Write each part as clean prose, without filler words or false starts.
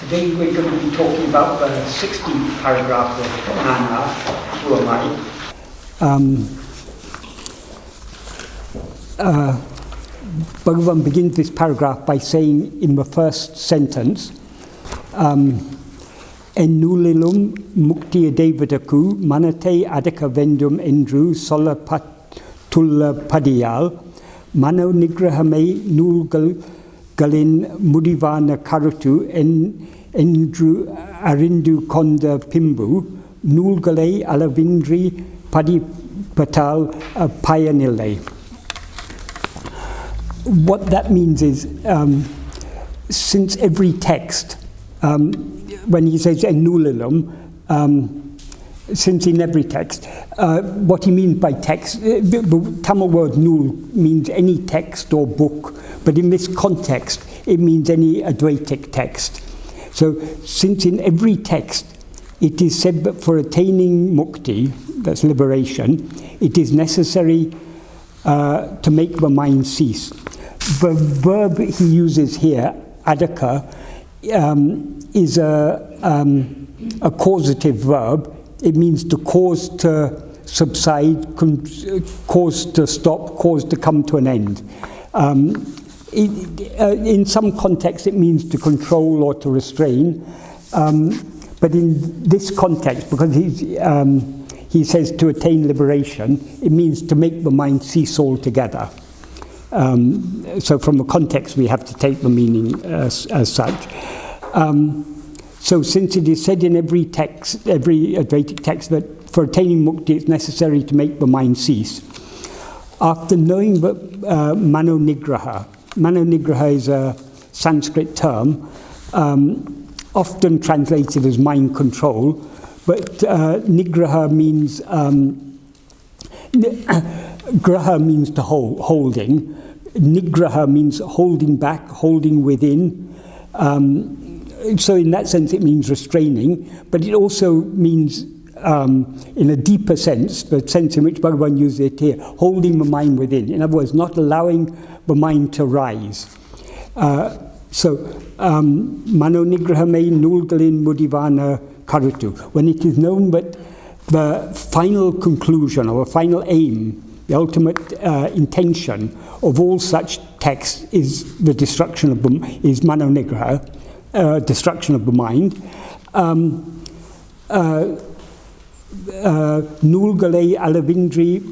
Today we're going to be talking about the 16th paragraph of Nāṉ Ār, Who Am I? Bhagavan begins this paragraph by saying in the first sentence, Ennulilum muktiya devadaku manate adaka vendum endru sola tulla padiyal mano nigrahame nulgal galin mudivana karutu endru arindu konda pimbu nulgale alavindri padipatal payanile. What that means is, since every text, when he says ennulilum, since in every text, what he means by text, the Tamil word nul means any text or book, but in this context, it means any Advaitic text. So, since in every text, it is said that for attaining mukti, that's liberation, it is necessary to make the mind cease. The verb he uses here, adaka, is a causative verb. It means to cause to subside, cause to stop, cause to come to an end. In some contexts, it means to control or to restrain. But in this context, because he says to attain liberation, it means to make the mind cease altogether. So from the context, we have to take the meaning as such. So since it is said in every text, every Advaitic text, that for attaining mukti it's necessary to make the mind cease, after knowing that mano nigraha is a Sanskrit term, often translated as mind control, but nigraha means, graha means to holding, nigraha means holding back, holding within. So in that sense it means restraining, but it also means, in a deeper sense, the sense in which Bhagavan uses it here, holding the mind within. In other words, not allowing the mind to rise. Mano nigrahame nulgalin mudivana karutu. When it is known that the final conclusion or final aim, the ultimate intention of all such texts is the destruction of them, is mano nigraha, destruction of the mind. Nulgale alavindri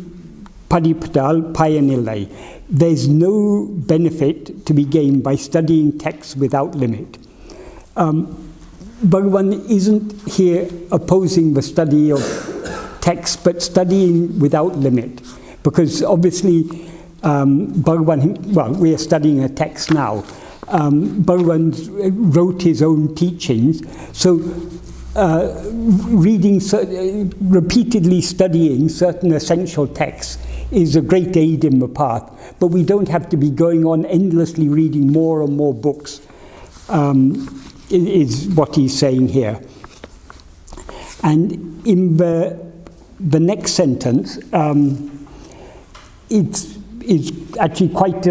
padipadal payanile. There's no benefit to be gained by studying texts without limit. Bhagavan isn't here opposing the study of texts, but studying without limit. Because obviously, Bhagavan, well, we are studying a text now. Bhagavan wrote his own teachings, so repeatedly studying certain essential texts is a great aid in the path, but we don't have to be going on endlessly reading more and more books, is what he's saying here. And in the next sentence, it's actually quite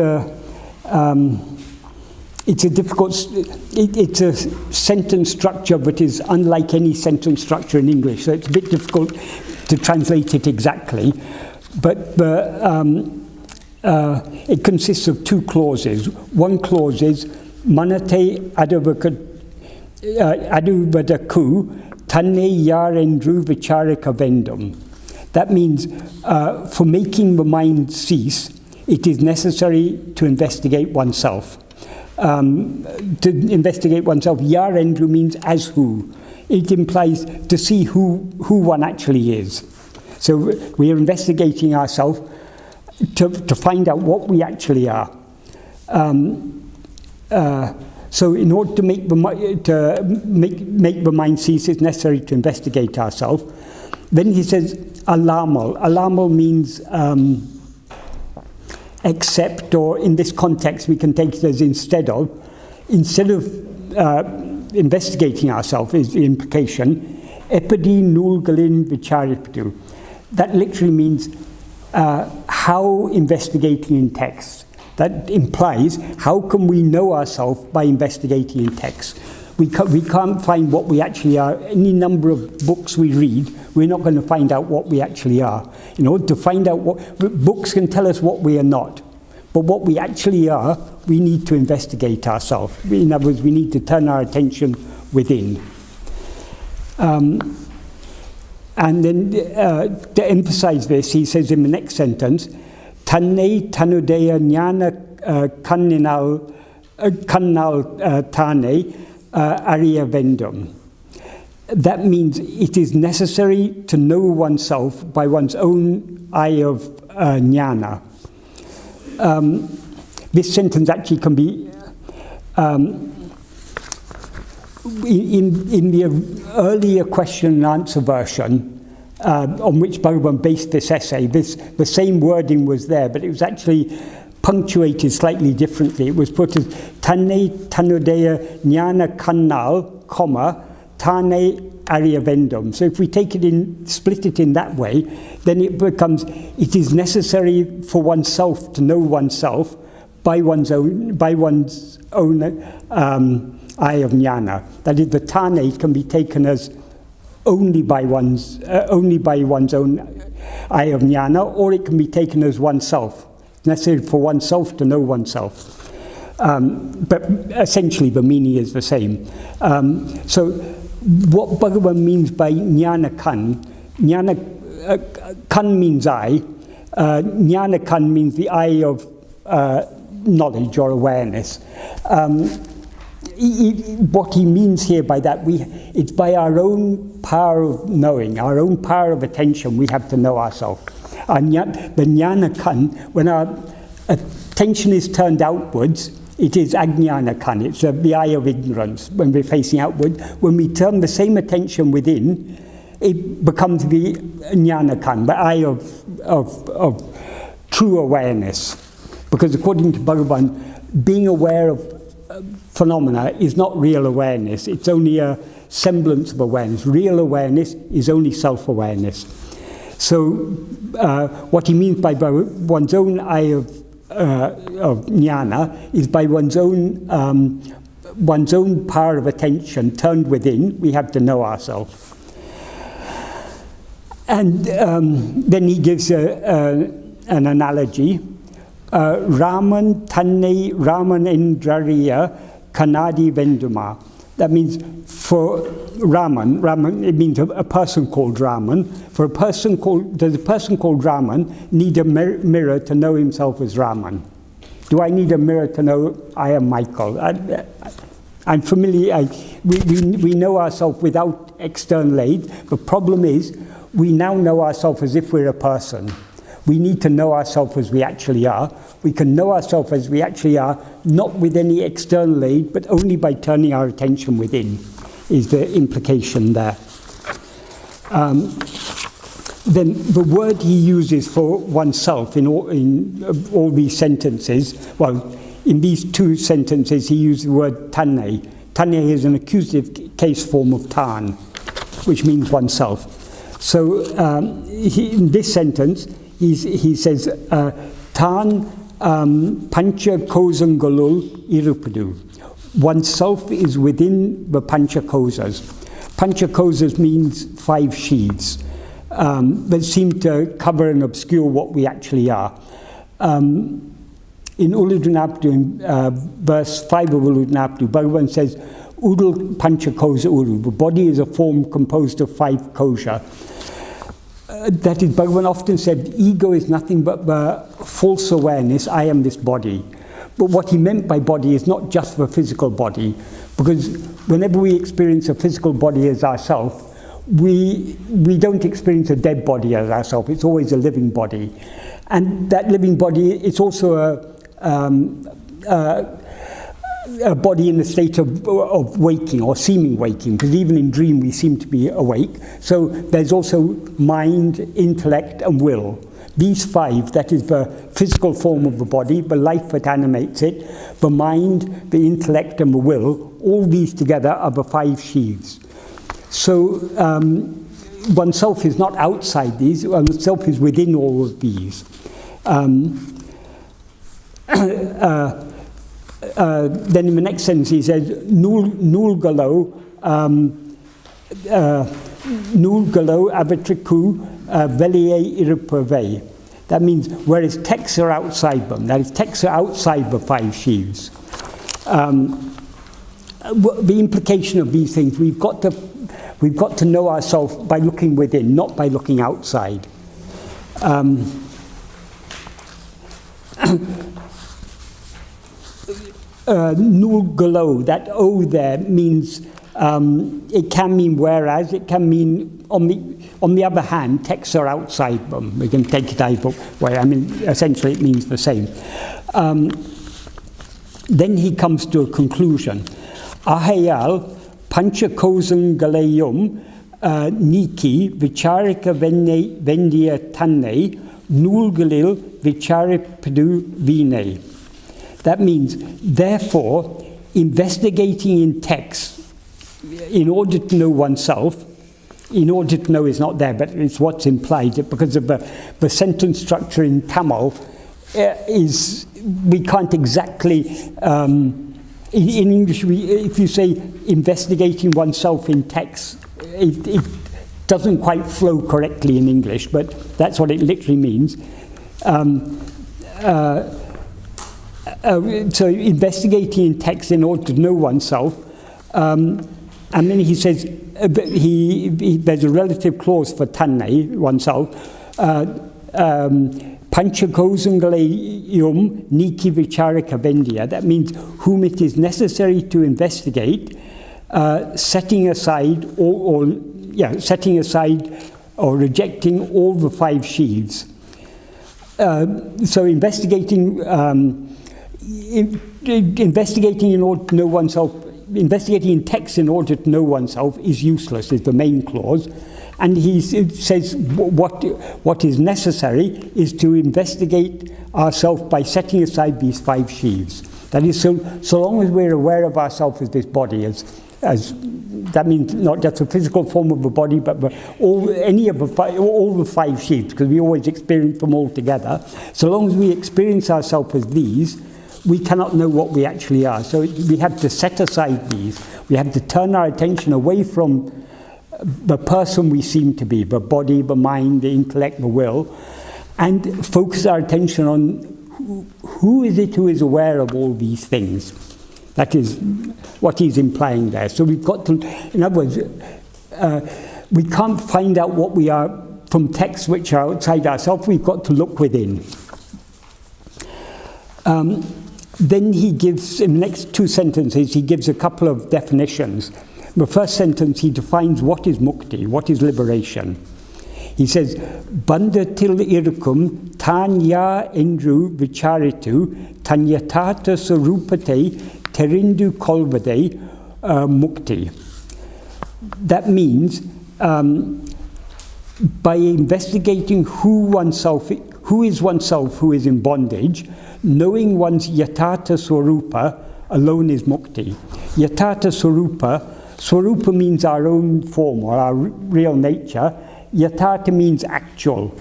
it's a difficult, it's a sentence structure that is unlike any sentence structure in English, so it's a bit difficult to translate it exactly. But it consists of two clauses. One clause is, Manate aduvadaku tanne yarendru vicharika vendum. That means, for making the mind cease, it is necessary to investigate oneself. To investigate oneself, yarendru means as who. It implies to see who one actually is. So we are investigating ourselves to find out what we actually are. So in order to make the mind cease, it's necessary to investigate ourselves. Then he says, alamal. Alamal means except, or in this context we can take it as instead of. Instead of investigating ourselves is the implication. Epadi nulgalin vicharipadu. That literally means how investigating in texts. That implies how can we know ourselves by investigating in texts. We can't find what we actually are. Any number of books we read, we're not going to find out what we actually are. You know, to find out what books can tell us what we are not, but what we actually are, we need to investigate ourselves. In other words, we need to turn our attention within. And then to emphasize this, he says in the next sentence, Tanne tanudeya jnana kannal tane ariya vendum. That means it is necessary to know oneself by one's own eye of jnana. This sentence actually can be in the earlier question and answer version on which Bhagavan based this essay, the same wording was there, but it was actually punctuated slightly differently. It was put as Tanne tanudeya jnana kannal, comma, tane ariya vendum. So if we take it in, split it in that way, then it becomes, it is necessary for oneself to know oneself by one's own eye of jnana. That is, the tane can be taken as only by one's own eye of jnana, or it can be taken as oneself. It's necessary for oneself to know oneself. But essentially the meaning is the same. So what Bhagavan means by jnana kan means eye, jnana kan means the eye of knowledge or awareness. What he means here by that, it's by our own power of knowing, our own power of attention, we have to know ourselves. And yet, the jnana kan, when our attention is turned outwards, it is ajnana kan, it's the eye of ignorance when we're facing outward. When we turn the same attention within, it becomes the jnana kan, the eye of true awareness. Because according to Bhagavan, being aware of phenomena is not real awareness, it's only a semblance of awareness. Real awareness is only self-awareness. So what he means by one's own eye of jnana is by one's own power of attention turned within, we have to know ourselves. And then he gives an analogy. Raman tanne Raman indrariya kanadi venduma. That means for Raman, it means a person called Raman. Does a person called Raman need a mirror to know himself as Raman? Do I need a mirror to know I am Michael? I'm familiar, we know ourselves without external aid. The problem is, we now know ourselves as if we're a person. We need to know ourselves as we actually are. We can know ourselves as we actually are, not with any external aid, but only by turning our attention within, is the implication there. Then the word he uses for oneself in all these sentences, well, in these two sentences he used the word tanne. Tanne is an accusative case form of tan, which means oneself. So in this sentence, he says, Tan pancha kosangalul irupadu. Oneself is within the pancha kosas. Pancha kosas means 5 sheaths that seem to cover and obscure what we actually are. In Uludunapdu, in verse 5 of Uludunapdu, Bhagavan says, Udul pancha kosa uru. The body is a form composed of 5 kosha. That is, Bhagavan often said, ego is nothing but the false awareness, I am this body. But what he meant by body is not just the physical body, because whenever we experience a physical body as ourself, we don't experience a dead body as ourself, it's always a living body. And that living body, it's also a body in a state of waking or seeming waking, because even in dream we seem to be awake. So there's also mind, intellect and will. These 5, that is the physical form of the body, the life that animates it, the mind, the intellect and the will, all these together are the 5 sheaths. So oneself is not outside these, oneself is within all of these. then in the next sentence he says, Nul galo avatriku velie irupave. That means whereas texts are outside them, that is, texts are outside the 5 sheaves. The implication of these things, we've got to know ourselves by looking within, not by looking outside. Nul galo, that O there means, it can mean whereas, it can mean on the other hand, texts are outside them. We can take it either way. I mean, essentially it means the same. Then he comes to a conclusion. Ahayal panchakosam galayum niki vicharika vendia tanne nulgalil vicharipadu vine. That means, therefore, investigating in text in order to know oneself, in order to know is not there, but it's what's implied, because of the sentence structure in Tamil we can't exactly, in English, if you say investigating oneself in text, it doesn't quite flow correctly in English, but that's what it literally means. So investigating in text in order to know oneself, and then he says there's a relative clause for tanne, oneself. Panchakosangalayum niki vicharika vendia. That means whom it is necessary to investigate, setting aside or rejecting all the 5 sheaves. So investigating in order to know oneself, investigating in text in order to know oneself is useless, is the main clause. And he says what is necessary is to investigate ourselves by setting aside these 5 sheaves. That is, so long as we're aware of ourselves as this body, as that means not just a physical form of the body, but all the 5 sheaves, because we always experience them all together. So long as we experience ourselves as these, we cannot know what we actually are. So we have to set aside these. We have to turn our attention away from the person we seem to be, the body, the mind, the intellect, the will, and focus our attention on who is it who is aware of all these things. That is what he's implying there. So we've got to, in other words, we can't find out what we are from texts which are outside ourselves. We've got to look within. Then he gives, in the next 2 sentences, he gives a couple of definitions. The first sentence, he defines what is mukti, what is liberation. He says, Bandatil irkum tanya endru vicharitu tanyatata sarupate terindu kolvade mukti. That means, by investigating who is oneself who is in bondage, knowing one's yatata swarupa alone is mukti. Yatata swarupa means our own form or our real nature. Yatata means actual,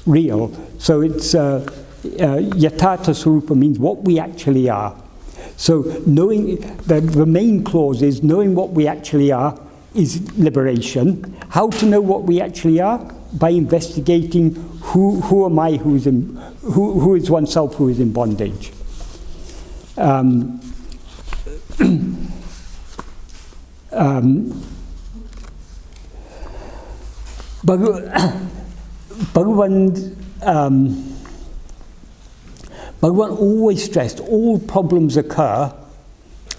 real. So it's yatata swarupa means what we actually are. So knowing, the main clause is knowing what we actually are is liberation. How to know what we actually are? By investigating who am I, who is oneself who is in bondage. Bhagavan always stressed all problems occur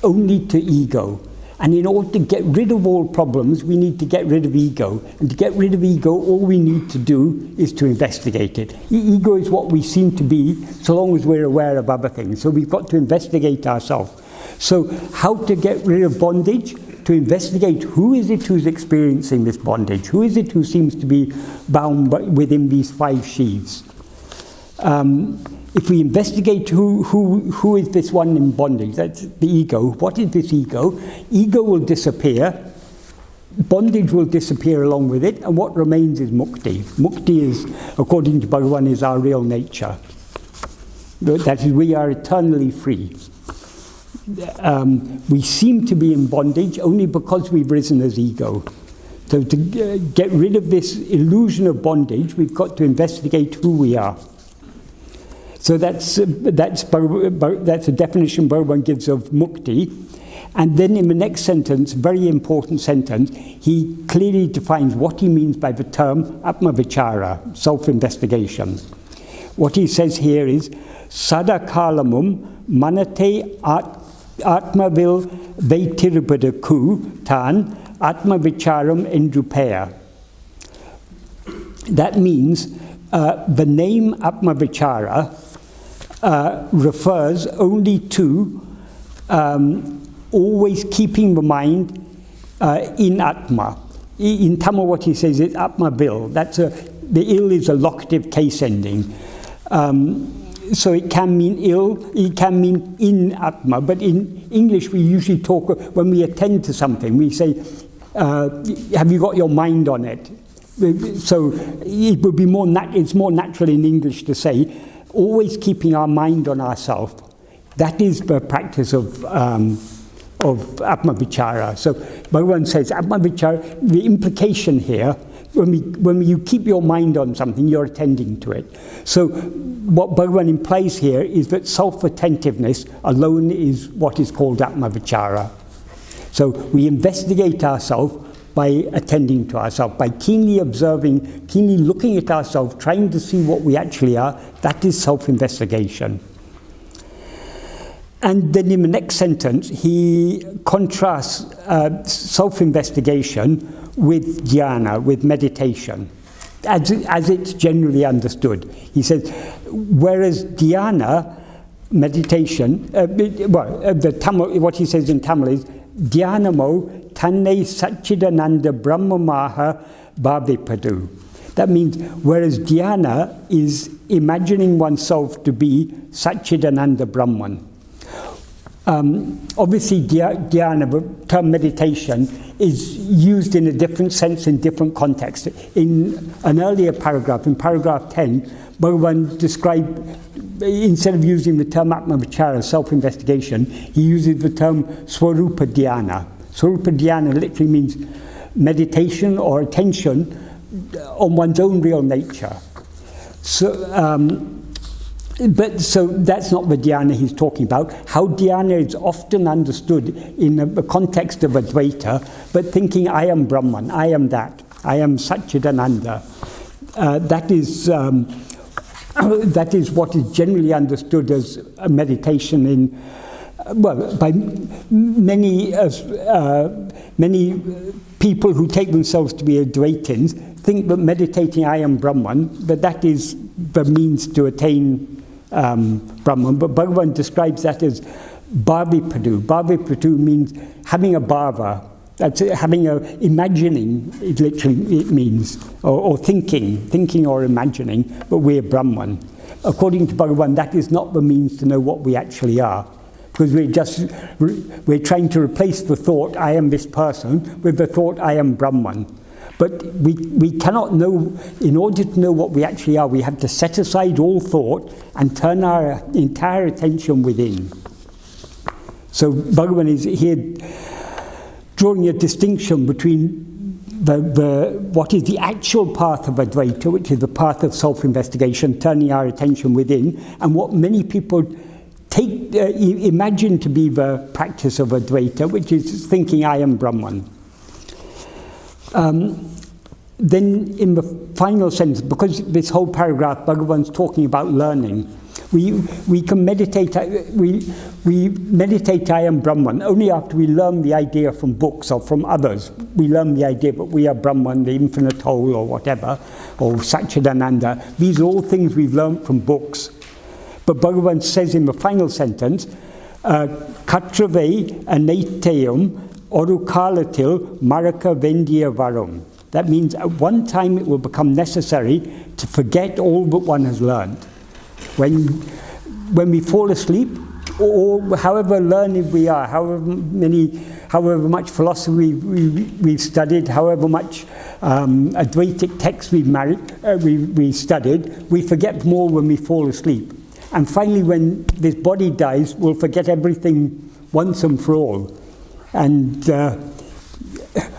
only to ego. And in order to get rid of all problems, we need to get rid of ego. And to get rid of ego, all we need to do is to investigate it. Ego is what we seem to be, so long as we're aware of other things. So we've got to investigate ourselves. So how to get rid of bondage? To investigate who is it who's experiencing this bondage? Who is it who seems to be bound within these 5 sheaves? If we investigate who is this one in bondage, that's the ego. What is this ego? Ego will disappear. Bondage will disappear along with it. And what remains is mukti. Mukti is, according to Bhagavan, is our real nature. That is, we are eternally free. we seem to be in bondage only because we've risen as ego. So to get rid of this illusion of bondage, we've got to investigate who we are. So that's a definition Bhagavan gives of mukti. And then in the next sentence, very important sentence, he clearly defines what he means by the term Atma-vichara, self-investigation. What he says here is, Sadakalamum manate atmavil veitirubadaku tan Atma-vicharam endrupaya. That means the name Atma-vichara refers only to always keeping the mind in Atma. In Tamil, what he says is Atma-vil. The il is a locative case ending. So it can mean ill, it can mean in Atma, but in English we usually talk, when we attend to something, we say, have you got your mind on it? So it would be it's more natural in English to say, always keeping our mind on ourselves. That is the practice of Atma-vichara. So Bhagavan says, Atma-vichara, the implication here, when you keep your mind on something, you're attending to it. So what Bhagavan implies here is that self-attentiveness alone is what is called Atma-vichara. So we investigate ourselves by attending to ourselves, by keenly observing, keenly looking at ourselves, trying to see what we actually are. That is self-investigation. And then in the next sentence, he contrasts self-investigation with dhyana, with meditation, as it's generally understood. He says, whereas dhyana, meditation, what he says in Tamil is, dhyanamo tanne satchidananda brahmamaha bhavipadu. That means, whereas dhyana is imagining oneself to be Satchidananda Brahman. Obviously, dhyana, the term meditation, is used in a different sense in different contexts. In an earlier paragraph, in paragraph 10, Bhagavan described, instead of using the term Atma-vichara, self-investigation, he uses the term Swarupa Dhyana. Swarupa Dhyana literally means meditation or attention on one's own real nature. So that's not the dhyana he's talking about. How dhyana is often understood in the context of Advaita, but thinking I am Brahman, I am that, I am Satchidananda. That is what is generally understood as a meditation in, by many people who take themselves to be Advaitins think that meditating I am Brahman, that is the means to attain Brahman, but Bhagavan describes that as bhavipadu. Bhavipadu means having a bhava. That's having a imagining. It literally it means or thinking or imagining. But we're Brahman. According to Bhagavan, that is not the means to know what we actually are, because we're trying to replace the thought I am this person with the thought I am Brahman. But we cannot know, in order to know what we actually are, we have to set aside all thought and turn our entire attention within. So Bhagavan is here drawing a distinction between what is the actual path of Advaita, which is the path of self-investigation, turning our attention within, and what many people imagine to be the practice of Advaita, which is thinking I am Brahman. Then in the final sentence, because this whole paragraph, Bhagavan's talking about learning, we can meditate, we meditate I am Brahman only after we learn the idea from books or from others. We learn the idea that we are Brahman, the infinite whole or whatever, or Satchidananda. These are all things we've learned from books. But Bhagavan says in the final sentence, Katrave anateum orukalatil maraka vendiya varum. That means at one time it will become necessary to forget all that one has learned. When we fall asleep, or however learned we are, however much philosophy we've studied, however much Advaitic texts we've studied, we forget more when we fall asleep. And finally, when this body dies, we'll forget everything once and for all. And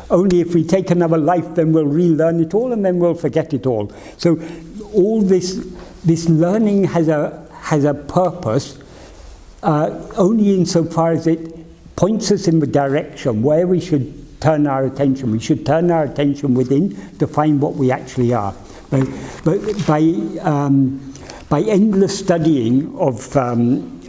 only if we take another life, then we'll relearn it all, and then we'll forget it all. So all this learning has a purpose, only insofar as it points us in the direction where we should turn our attention. We should turn our attention within to find what we actually are. But by endless studying of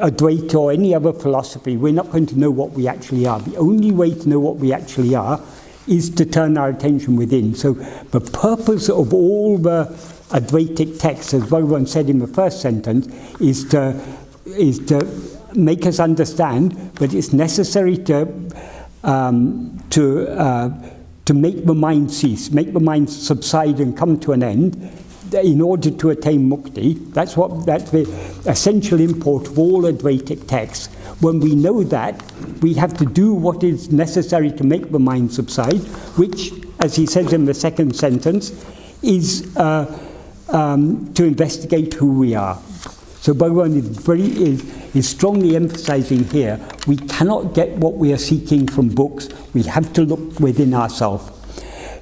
Advaita or any other philosophy, we're not going to know what we actually are. The only way to know what we actually are is to turn our attention within. So the purpose of all the Advaitic texts, as Bhagavan said in the first sentence, is to make us understand that it's necessary to make the mind cease, make the mind subside and come to an end, in order to attain mukti. That's the essential import of all Advaitic texts. When we know that, we have to do what is necessary to make the mind subside, which, as he says in the second sentence, is to investigate who we are. So Bhagavan is strongly emphasizing here, we cannot get what we are seeking from books. We have to look within ourselves.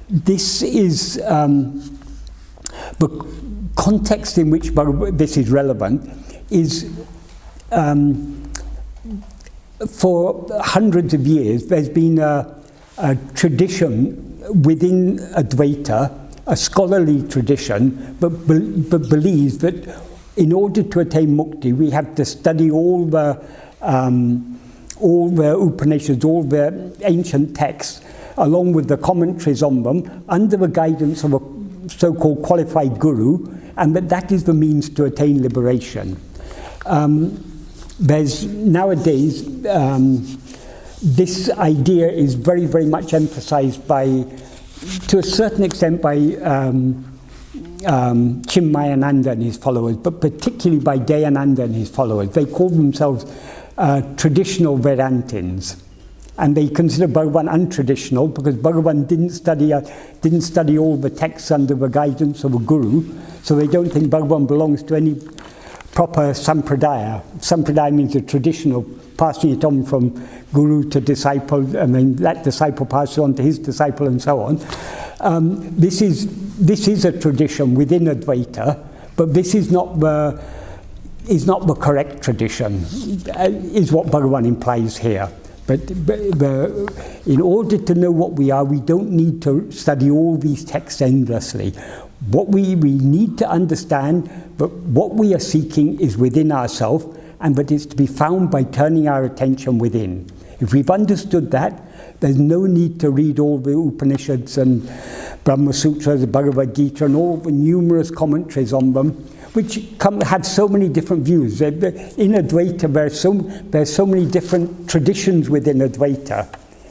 This is the context in which this is relevant is for hundreds of years there's been a tradition within Advaita, a scholarly tradition, but believes that in order to attain mukti, we have to study all the Upanishads, all the ancient texts, along with the commentaries on them, under the guidance of a so-called qualified guru, and that is the means to attain liberation. There's nowadays, this idea is very, very much emphasized to a certain extent by Chinmayananda and his followers, but particularly by Dayananda and his followers. They call themselves traditional Vedantins. And they consider Bhagavan untraditional because Bhagavan didn't study all the texts under the guidance of a guru, so they don't think Bhagavan belongs to any proper sampradaya. Sampradaya means a traditional, passing it on from guru to disciple, and then that disciple passes on to his disciple, and so on. This is a tradition within Advaita, but this is not the correct tradition, is what Bhagavan implies here. But in order to know what we are, we don't need to study all these texts endlessly. What we need to understand, but what we are seeking is within ourselves, and that it's to be found by turning our attention within. If we've understood that, there's no need to read all the Upanishads and Brahma Sutras, the Bhagavad Gita, and all the numerous commentaries on them, which have so many different views. In Advaita, there's so many different traditions within Advaita,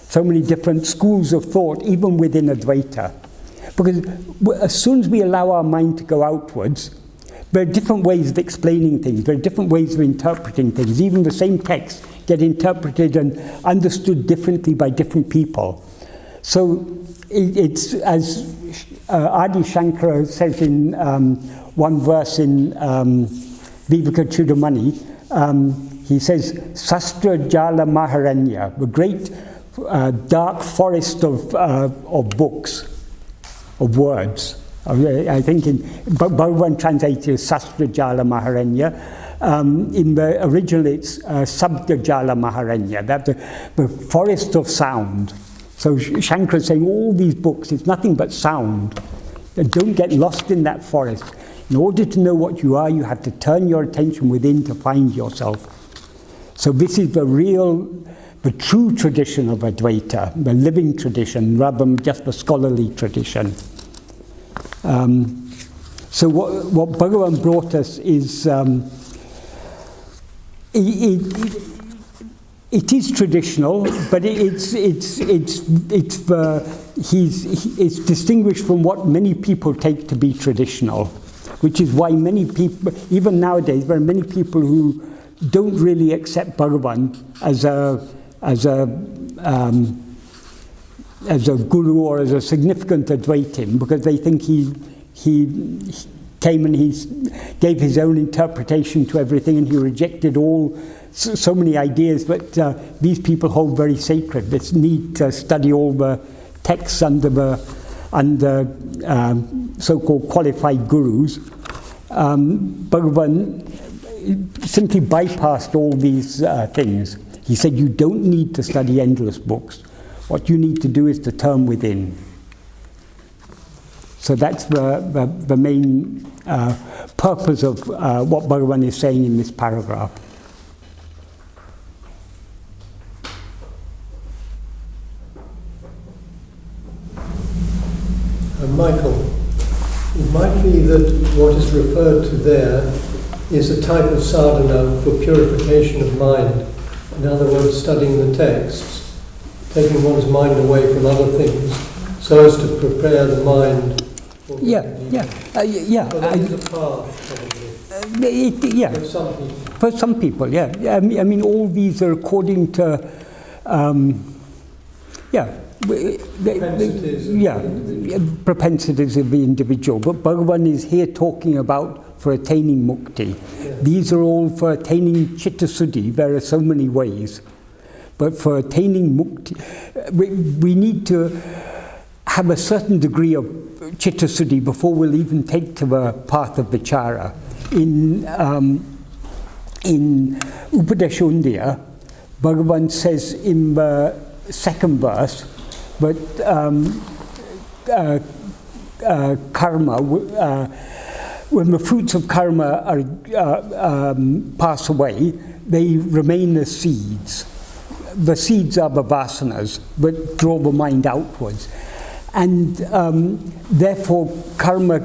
so many different schools of thought, even within Advaita. Because as soon as we allow our mind to go outwards, there are different ways of explaining things, there are different ways of interpreting things. Even the same texts get interpreted and understood differently by different people. So it's, as Adi Shankara says in one verse in Viveka Chudamani, he says, Sastra Jala Maharanya, the great dark forest of books, of words. I think Bhagavan translated as Sastra Jala Maharanya. In the original it's Sabda Jala Maharanya, that the forest of sound. So Shankara is saying all these books, it's nothing but sound. Don't get lost in that forest. In order to know what you are, you have to turn your attention within to find yourself. So this is the true tradition of Advaita, the living tradition, rather than just the scholarly tradition. So what Bhagavan brought us is, it is traditional, but it's distinguished from what many people take to be traditional, which is why many people, even nowadays, there are many people who don't really accept Bhagavan as a guru or as a significant Advaitin, because they think he came and he gave his own interpretation to everything, and he rejected so many ideas that these people hold very sacred. It's need to study all the texts under so-called qualified gurus. Bhagavan simply bypassed all these things. He said, you don't need to study endless books. What you need to do is to turn within. So that's the main purpose of what Bhagavan is saying in this paragraph. Michael, it might be that what is referred to there is a type of sadhana for purification of mind. In other words, studying the texts, taking one's mind away from other things, so as to prepare the mind. For yeah. So that is a path, probably. For some people. For some people, yeah. I mean, all these are according to, propensities of the individual. But Bhagavan is here talking about for attaining mukti. Yeah. These are all for attaining chitta suddhi. There are so many ways. But for attaining mukti, we need to have a certain degree of chitta suddhi before we'll even take to the path of vichara. In Upadeshundya, Bhagavan says in the second verse that karma, when the fruits of karma pass away, they remain as seeds. The seeds are the vasanas that draw the mind outwards. And therefore karma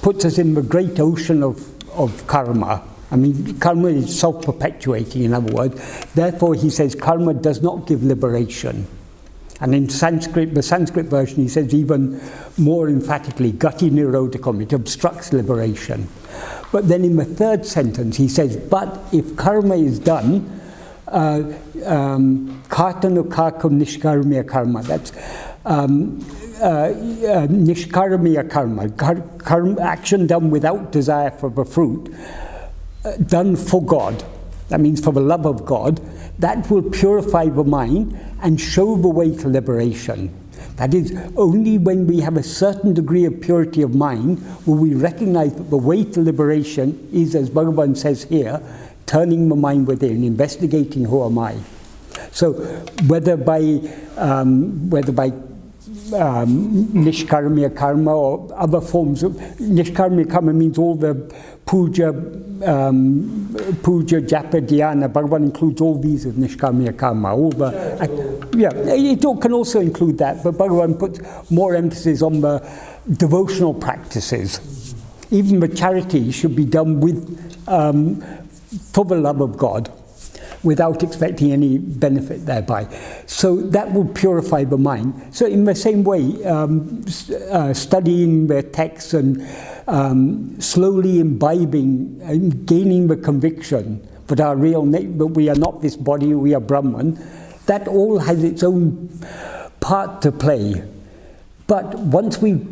puts us in the great ocean of karma. I mean, karma is self-perpetuating, in other words. Therefore, he says, karma does not give liberation. And in Sanskrit, the Sanskrit version, he says even more emphatically, gati nirodhakam, it obstructs liberation. But then in the third sentence, he says, but if karma is done, kartanukakam nishkarmiya karma, that's nishkarmiya karma, action done without desire for the fruit, done for God, that means for the love of God, that will purify the mind and show the way to liberation. That is, only when we have a certain degree of purity of mind will we recognize that the way to liberation is, as Bhagavan says here, turning the mind within, investigating who am I. So whether by nishkarmiya karma or other forms of nishkarmiya karma means all the puja, japa, dhyana. Bhagavan includes all these as nishkarmiya karma. All the it can also include that, but Bhagavan puts more emphasis on the devotional practices. Even the charity should be done with for the love of God, without expecting any benefit thereby. So that will purify the mind. So in the same way, studying the texts and slowly imbibing and gaining the conviction that our real that we are not this body, we are Brahman, that all has its own part to play. But once we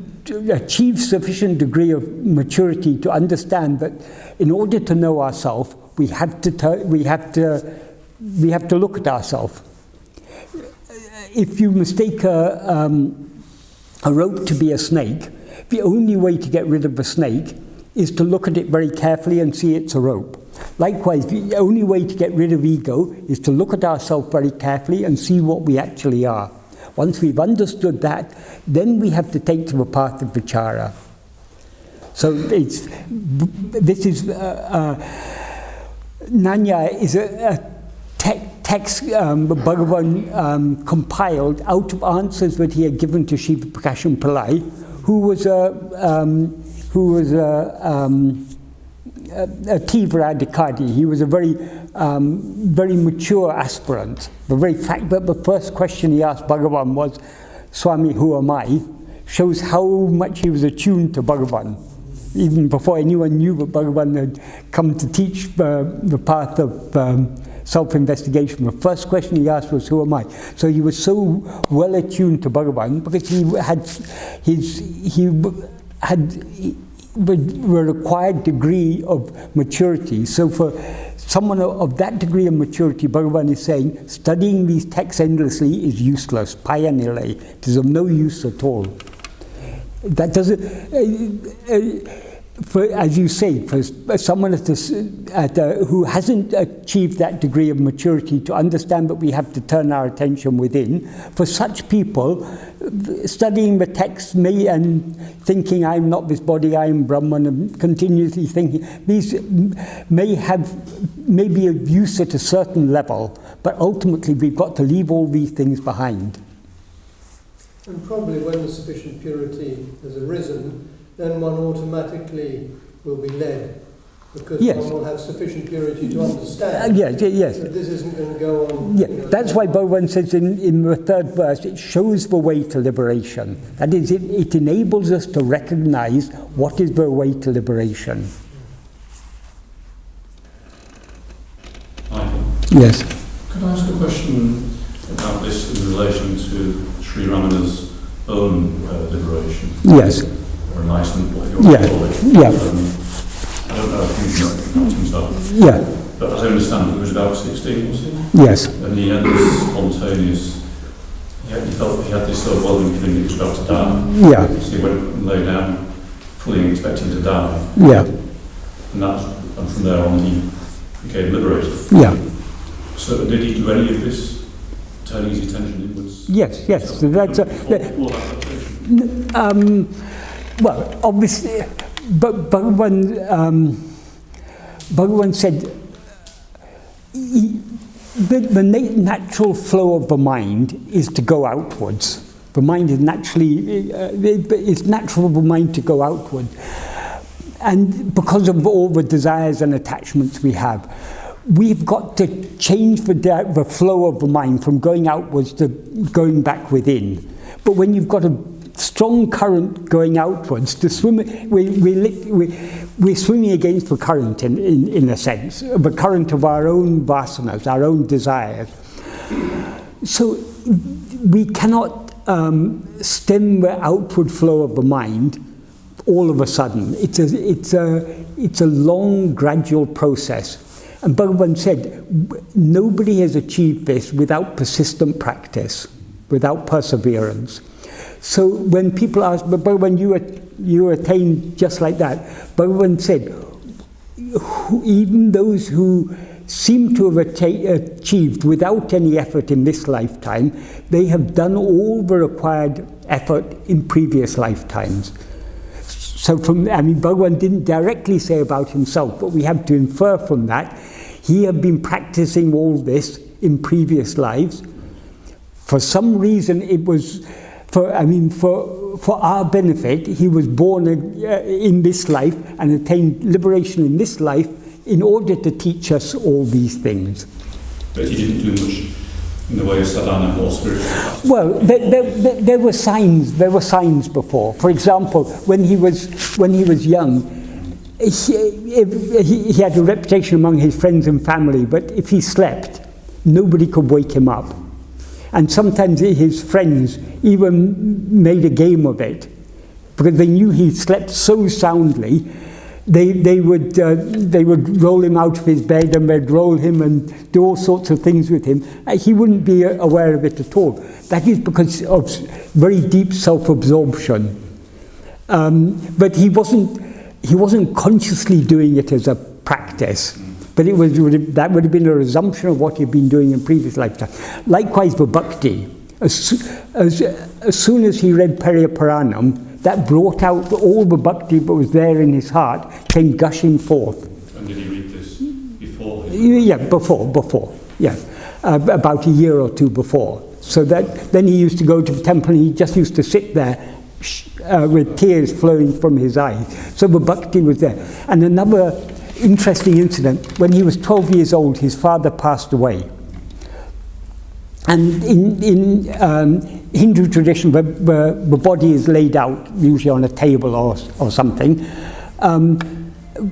achieve sufficient degree of maturity to understand that in order to know ourselves, we have to look at ourselves. If you mistake a rope to be a snake, the only way to get rid of the snake is to look at it very carefully and see it's a rope. Likewise, the only way to get rid of ego is to look at ourselves very carefully and see what we actually are. Once we've understood that, then we have to take to the path of vichara. So this is Nāṉ Ār is a text Bhagavan compiled out of answers that he had given to Shiva Prakashan Pillai, who was a Tīvra Adhikari. He was a very mature aspirant. The very fact that the first question he asked Bhagavan was, Swami, who am I? Shows how much he was attuned to Bhagavan. Even before anyone knew that Bhagavan had come to teach the path of self-investigation. The first question he asked was, who am I? So he was so well attuned to Bhagavan because required degree of maturity. So for someone of that degree of maturity, Bhagavan is saying, studying these texts endlessly is useless, payanile. It is of no use at all. That doesn't, as you say, for someone who hasn't achieved that degree of maturity to understand that we have to turn our attention within, for such people, studying the text and thinking, I'm not this body, I am Brahman, and continuously thinking, these may be of use at a certain level, but ultimately we've got to leave all these things behind. And probably when the sufficient purity has arisen, then one automatically will be led, because one will have sufficient purity to understand yes. that this isn't going to go on. Yeah, that's why Bhagavan says in the third verse, it shows the way to liberation. That is, it enables us to recognize what is the way to liberation. Michael? Yes. Could I ask a question about this in relation to Sri Ramana's own liberation? Yes. Or enlightenment, what you want to call it. Yeah. I don't know if he recognized himself. Yeah. But as I understand it, he was about 16, was he? Yes. And he had this spontaneous, he felt he had this overwhelming feeling he was about to die. Yeah. So he went and lay down, fully expecting to die. Yeah. And from there on he became liberated. Yeah. So did he do any of this, turning his attention inwards? Yes. So that's well, obviously, but Bhagavan said the natural flow of the mind is to go outwards. The mind is it's natural for the mind to go outward. And because of all the desires and attachments we have, we've got to change the flow of the mind from going outwards to going back within. But when you've got a strong current going outwards, to swim, we're swimming against the current in a sense, the current of our own vasanas, our own desires. So we cannot stem the outward flow of the mind all of a sudden. It's a long, gradual process. And Bhagavan said, nobody has achieved this without persistent practice, without perseverance. So when people ask, but Bhagavan, you attained just like that, Bhagavan said, even those who seem to have achieved without any effort in this lifetime, they have done all the required effort in previous lifetimes. So Bhagavan didn't directly say about himself, but we have to infer from that, he had been practicing all this in previous lives. For some reason it was, for our benefit, he was born in this life and attained liberation in this life in order to teach us all these things. But he didn't do much in the way of sadhana or spiritual practice? Well, there were signs. There were signs before. For example, when he was young, he had a reputation among his friends and family. But if he slept, nobody could wake him up. And sometimes his friends even made a game of it, because they knew he slept so soundly. They would roll him out of his bed, and they'd roll him and do all sorts of things with him. He wouldn't be aware of it at all. That is because of very deep self-absorption. But he wasn't consciously doing it as a practice. But that would have been a resumption of what he'd been doing in previous lifetime. Likewise for bhakti. As soon as he read Periyaparanam, that brought out all the bhakti that was there in his heart, came gushing forth. And did he read this before? Yeah, before. Yeah, about a year or two before. So then he used to go to the temple, and he just used to sit there with tears flowing from his eyes. So the bhakti was there. And another interesting incident, when he was 12 years old, his father passed away. And in Hindu tradition, the body is laid out, usually on a table or something,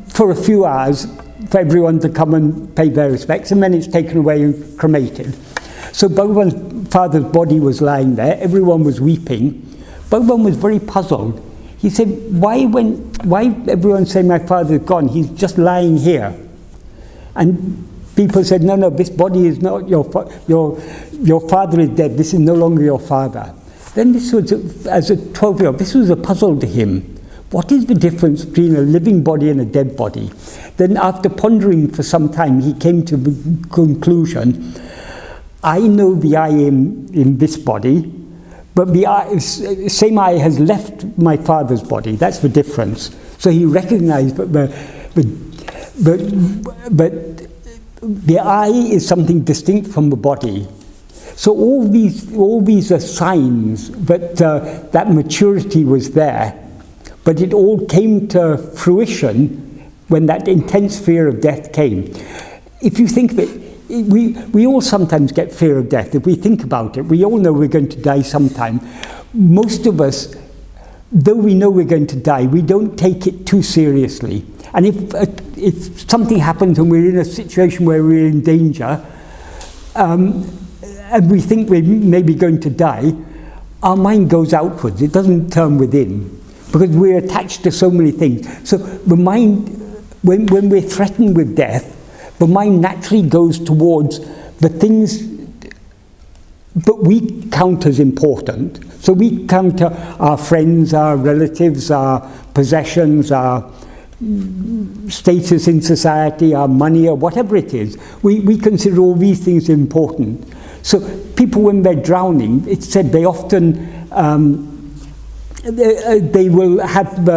for a few hours for everyone to come and pay their respects, and then it's taken away and cremated. So Bhagavan's father's body was lying there, everyone was weeping. Bhagavan was very puzzled. He said, why everyone's saying my father's gone, he's just lying here? And people said, no, this body is not your father is dead, this is no longer your father. Then this was, as a 12-year-old, this was a puzzle to him. What is the difference between a living body and a dead body? Then after pondering for some time, he came to the conclusion, I know the I am in this body, but the same I has left my father's body. That's the difference. So he recognized that the I is something distinct from the body. So all these are signs that that maturity was there, but it all came to fruition when that intense fear of death came. If you think of it, we all sometimes get fear of death. If we think about it, we all know we're going to die sometime. Most of us, though we know we're going to die, we don't take it too seriously. And if something happens and we're in a situation where we're in danger, and we think we're maybe going to die, our mind goes outwards. It doesn't turn within, because we're attached to so many things. So the mind, when we're threatened with death, the mind naturally goes towards the things that we count as important. So we count our friends, our relatives, our possessions, our status in society, our money, or whatever it is. We consider all these things important. So people, when they're drowning, it's said they often they will have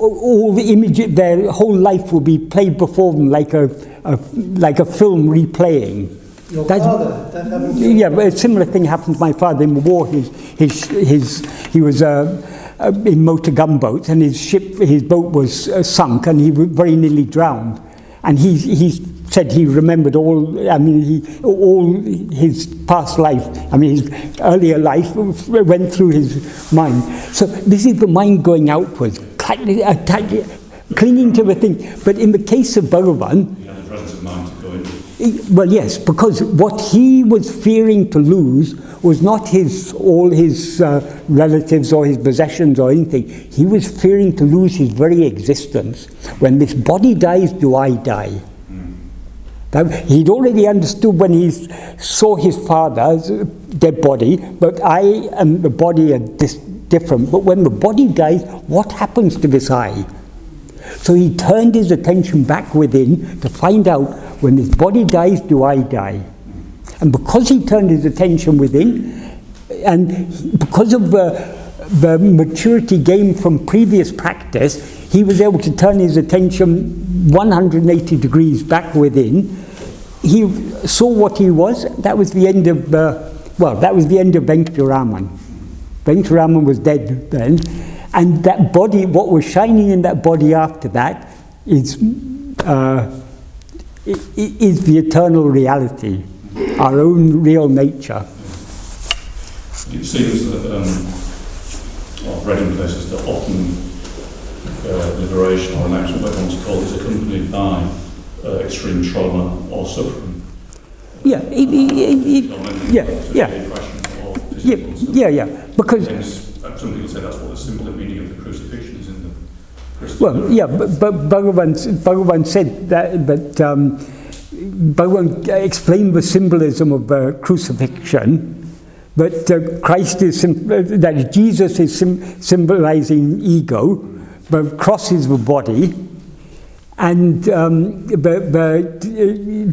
all the images. Their whole life will be played before them like a film replaying. Your father, that happened to you? Yeah, but a similar thing happened to my father in the war. He was in motor gunboats, and his boat was sunk, and he very nearly drowned. And he said he remembered all his past life. I mean, his earlier life went through his mind. So this is the mind going outwards, clinging to the thing. But in the case of Bhagavan, he had the presence of mind to go into. well, yes, because what he was fearing to lose was not all his relatives or his possessions or anything. He was fearing to lose his very existence. When this body dies, do I die? He'd already understood when he saw his father's dead body, but I and the body are different. But when the body dies, what happens to this I? So he turned his attention back within to find out, when this body dies, do I die? And because he turned his attention within, and because of the maturity gained from previous practice, he was able to turn his attention 180 degrees back within. He saw what he was. That was the end of that was the end of Venkataraman. Venkataraman was dead then, and that body, what was shining in that body after that, is the eternal reality, our own real nature. It seems that I've read in places that often liberation, or enlightenment, whatever you want to call it, is accompanied by extreme trauma or suffering. Yeah, because some people say that's what the simple meaning of the crucifixion is in the Christian. Well, yeah, but Bhagavan said that, but Bhagavan explained the symbolism of crucifixion. But Christ is that Jesus is symbolizing ego, the cross is the body, and the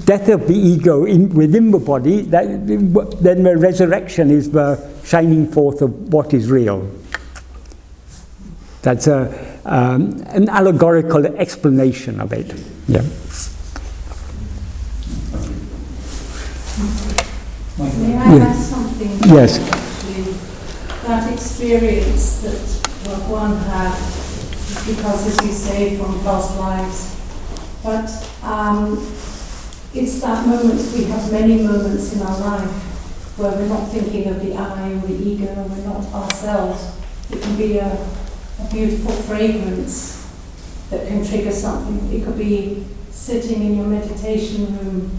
death of the ego within the body. Then the resurrection is the shining forth of what is real. That's an allegorical explanation of it. Yeah. May I add something? Yes. Actually, that experience that one had is because, as you say, from past lives. But it's that moment, we have many moments in our life where we're not thinking of the I or the ego, and we're not ourselves. It can be a beautiful fragrance that can trigger something. It could be sitting in your meditation room,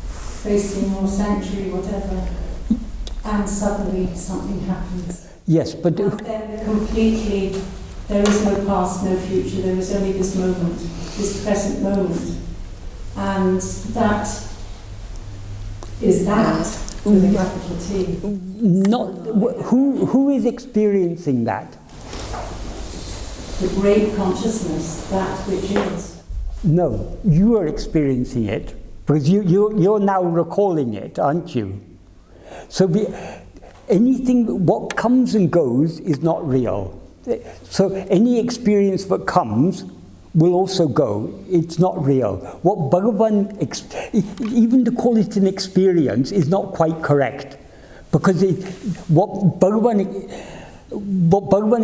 facing your sanctuary, whatever, and suddenly something happens. Yes, but and then completely There is no past, no future, there is only this moment, this present moment. And that is that with a capital T. Not, who is experiencing that? The great consciousness, that which is. No, you are experiencing it, because you're now recalling it, aren't you? So anything, what comes and goes is not real. So any experience that comes will also go. It's not real. What Bhagavan, even to call it an experience is not quite correct, because what Bhagavan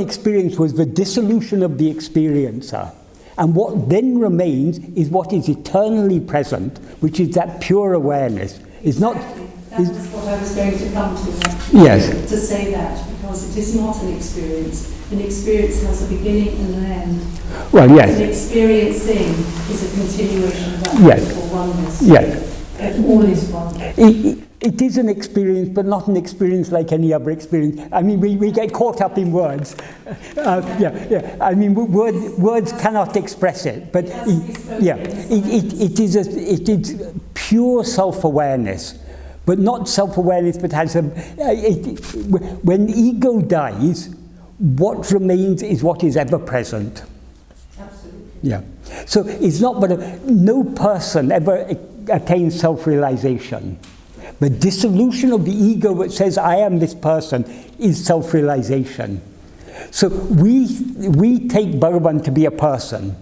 experienced was the dissolution of the experiencer. And what then remains is what is eternally present, which is that pure awareness. It's not. That was what I was going to come to, actually. Yes. To say that, because it is not an experience. An experience has a beginning and an end. Well, yes. An experiencing is a continuation of that Yes. or oneness. Yes. All is one. It is an experience, but not an experience like any other experience. I mean, we get caught up in words. I mean, words cannot express it. But it is pure self-awareness, but not self-awareness, but has when ego dies, what remains is what is ever present. Absolutely. Yeah. So it's not, but no person ever attains self-realization. The dissolution of the ego that says, I am this person, is self-realization. So we take Bhagavan to be a person.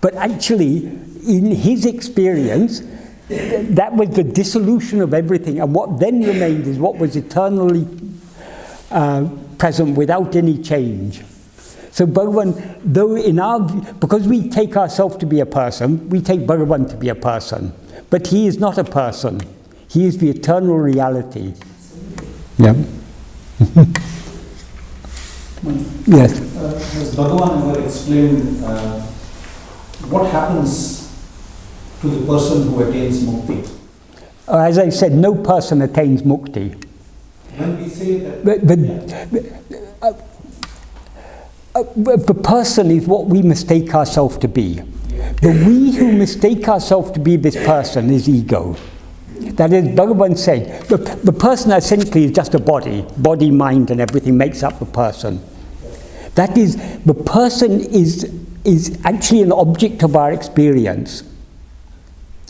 But actually, in his experience, that was the dissolution of everything. And what then remained is what was eternally present without any change. So Bhagavan, though because we take ourselves to be a person, we take Bhagavan to be a person. But he is not a person. He is the eternal reality. Yeah. Yes. Has Bhagavan ever explained what happens to the person who attains mukti? As I said, no person attains mukti. When we say that... The person is what we mistake ourselves to be. The we who mistake ourselves to be this person is ego. That is, Bhagavan said, the person essentially is just a body. Body, mind, and everything makes up the person. That is, the person is actually an object of our experience.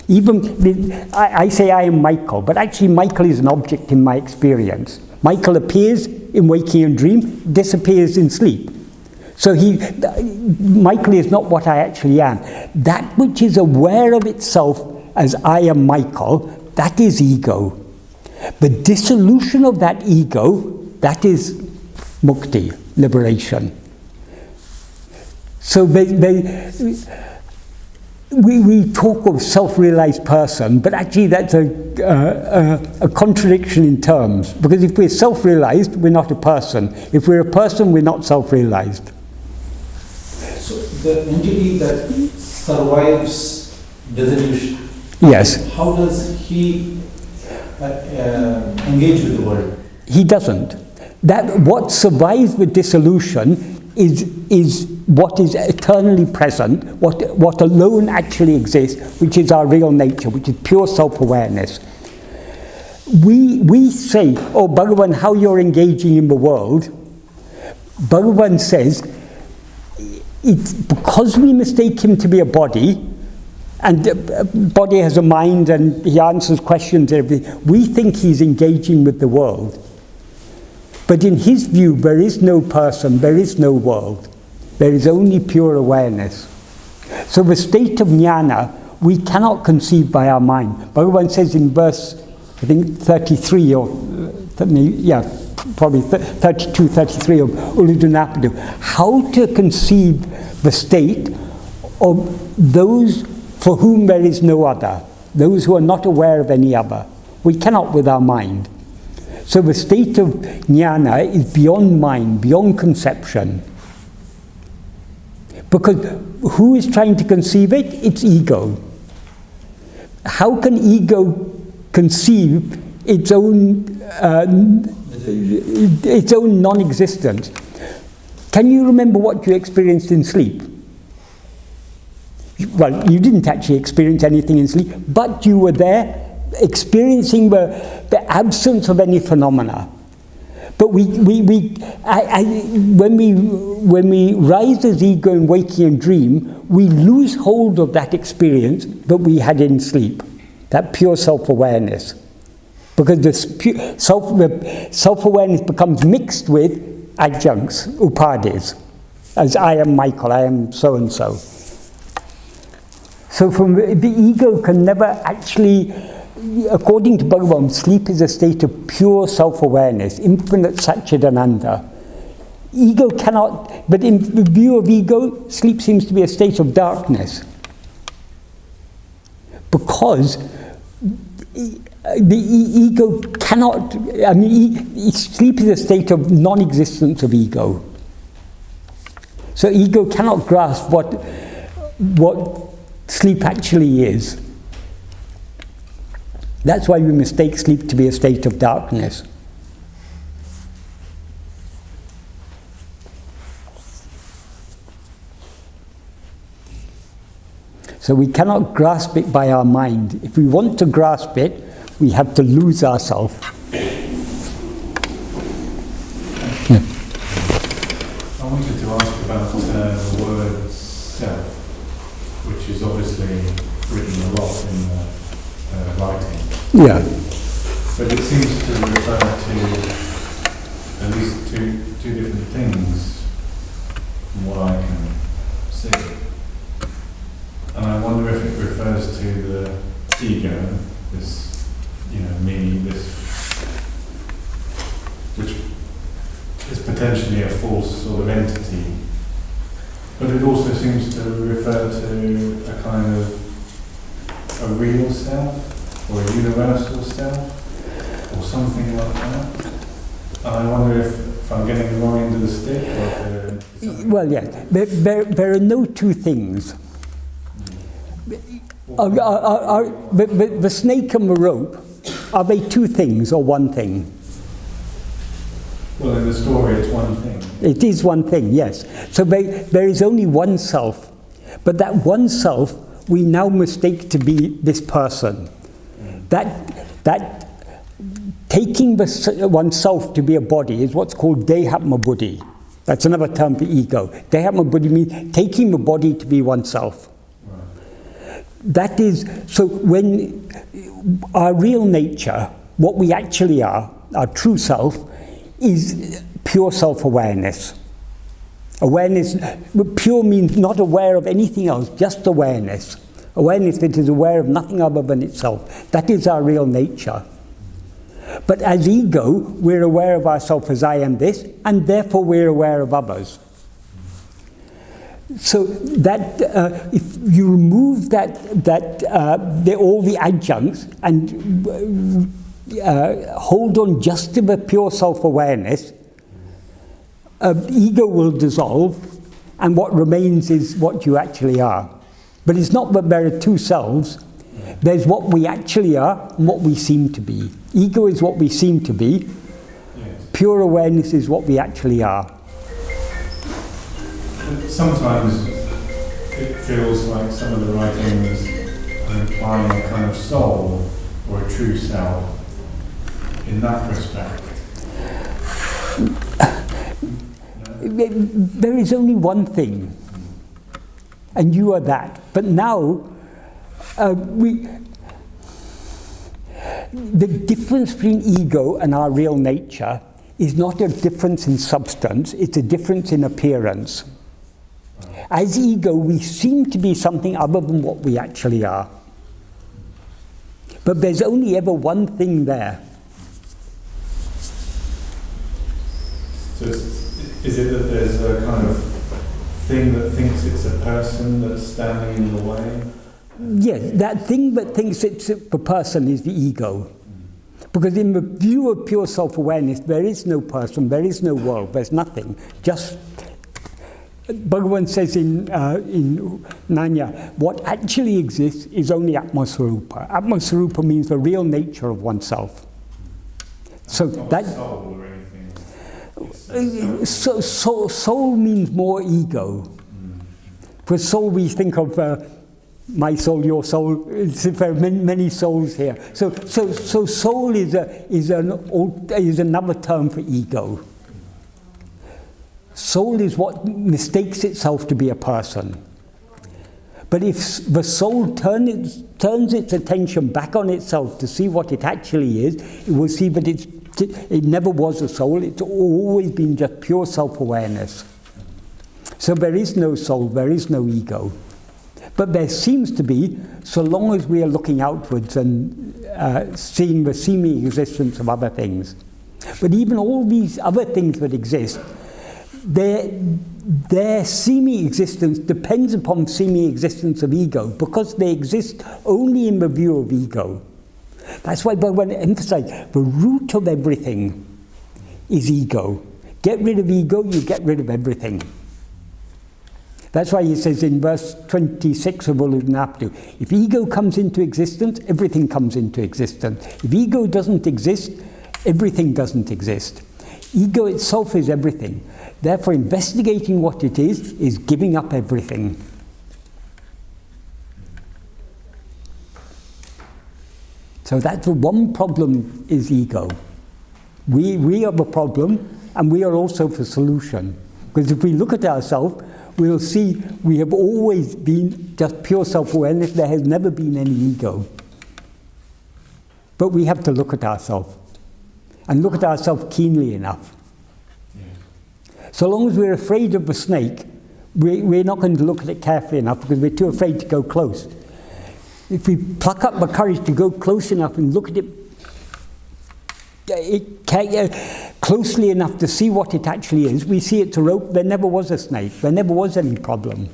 Even, I say I am Michael, but actually Michael is an object in my experience. Michael appears in waking and dream, disappears in sleep. So Michael is not what I actually am. That which is aware of itself as I am Michael, that is ego. The dissolution of that ego, that is mukti, liberation. So we talk of self-realized person, but actually that's a contradiction in terms. Because if we're self-realized, we're not a person. If we're a person, we're not self-realized. So the entity that survives dissolution, yes. How does he engage with the world? He doesn't. That what survives the dissolution is what is eternally present, what alone actually exists, which is our real nature, which is pure self-awareness. We say, oh Bhagavan, how you're engaging in the world. Bhagavan says, it's because we mistake him to be a body, and the body has a mind and he answers questions and everything, we think he's engaging with the world. But in his view, there is no person, there is no world. There is only pure awareness. So the state of jnana, we cannot conceive by our mind. Bhagavan says in verse, I think 33 or, probably 32, 33 of Uludunapadu, how to conceive the state of those for whom there is no other, those who are not aware of any other. We cannot with our mind. So the state of jnana is beyond mind, beyond conception. Because who is trying to conceive it? It's ego. How can ego conceive its own non-existence? Can you remember what you experienced in sleep? Well, you didn't actually experience anything in sleep, but you were there experiencing the absence of any phenomena. But when we rise as ego in waking and dream, we lose hold of that experience that we had in sleep, that pure self-awareness. Because the self-awareness becomes mixed with adjuncts, upadhis, as I am Michael, I am so-and-so. So the ego can never actually, according to Bhagavan, sleep is a state of pure self-awareness, infinite Satchidananda. Ego cannot, but in the view of ego, sleep seems to be a state of darkness. Because the ego cannot, sleep is a state of non-existence of ego. So ego cannot grasp what sleep actually is. That's why we mistake sleep to be a state of darkness. So we cannot grasp it by our mind. If we want to grasp it, we have to lose ourselves. I wanted to ask about the word self, which is obviously written a lot in the writing. Yeah. But it seems to refer to at least two different things from what I can see. And I wonder if it refers to the ego, this, me, this, which is potentially a false sort of entity. But it also seems to refer to a kind of a real self, or a universal self, or something like that. And I wonder if I'm getting the wrong end of the stick, or if well, yeah, there are no two things. The snake and the rope, are they two things or one thing? Well, in the story, it's one thing. It is one thing, yes. So there is only one self, but that one self we now mistake to be this person. That taking oneself to be a body is what's called dehatma-buddhi. That's another term for ego. Dehatma-buddhi means taking the body to be oneself. Right. That is, so when our real nature, what we actually are, our true self, is pure self-awareness. Awareness, pure means not aware of anything else, just awareness. Awareness that is aware of nothing other than itself. That is our real nature. But as ego, we're aware of ourselves as I am this, and therefore we're aware of others. So that if you remove all the adjuncts and hold on just to the pure self-awareness, ego will dissolve, and what remains is what you actually are. But it's not that there are two selves. There's what we actually are and what we seem to be. Ego is what we seem to be. Yes. Pure awareness is what we actually are. Sometimes it feels like some of the writings are implying a kind of soul or a true self in that respect. There is only one thing, and you are that. But now, the difference between ego and our real nature is not a difference in substance, it's a difference in appearance. As ego, we seem to be something other than what we actually are. But there's only ever one thing there. So is it that there's a kind of thing that thinks it's a person that's standing in the way? Yes, that thing that thinks it's a person is the ego. Because in the view of pure self-awareness, there is no person, there is no world, there's nothing. Just, Bhagavan says in Nāṉ Ār, what actually exists is only Atma-sarupa. Atma-sarupa means the real nature of oneself. So it's not that soul or anything. It's Soul means more ego. For soul, we think of my soul, your soul. There are many souls here. So soul is another term for ego. Soul is what mistakes itself to be a person. But if the soul turns its attention back on itself to see what it actually is, it will see that it never was a soul. It's always been just pure self-awareness. So there is no soul, there is no ego. But there seems to be, so long as we are looking outwards and seeing the seeming existence of other things. But even all these other things that exist, their seeming existence depends upon seeming existence of ego, because they exist only in the view of ego. That's why I want to emphasize, the root of everything is ego. Get rid of ego, you get rid of everything. That's why he says in verse 26 of Nāṉ, if ego comes into existence, everything comes into existence. If ego doesn't exist, everything doesn't exist. Ego itself is everything. Therefore, investigating what it is giving up everything. So that's the one problem, is ego. We are the problem, and we are also the solution. Because if we look at ourselves, we'll see we have always been just pure self-awareness. There has never been any ego. But we have to look at ourselves, and look at ourselves keenly enough. So long as we're afraid of the snake, we're not going to look at it carefully enough, because we're too afraid to go close. If we pluck up the courage to go close enough and look at it closely enough to see what it actually is, we see it's a rope. There never was a snake. There never was any problem.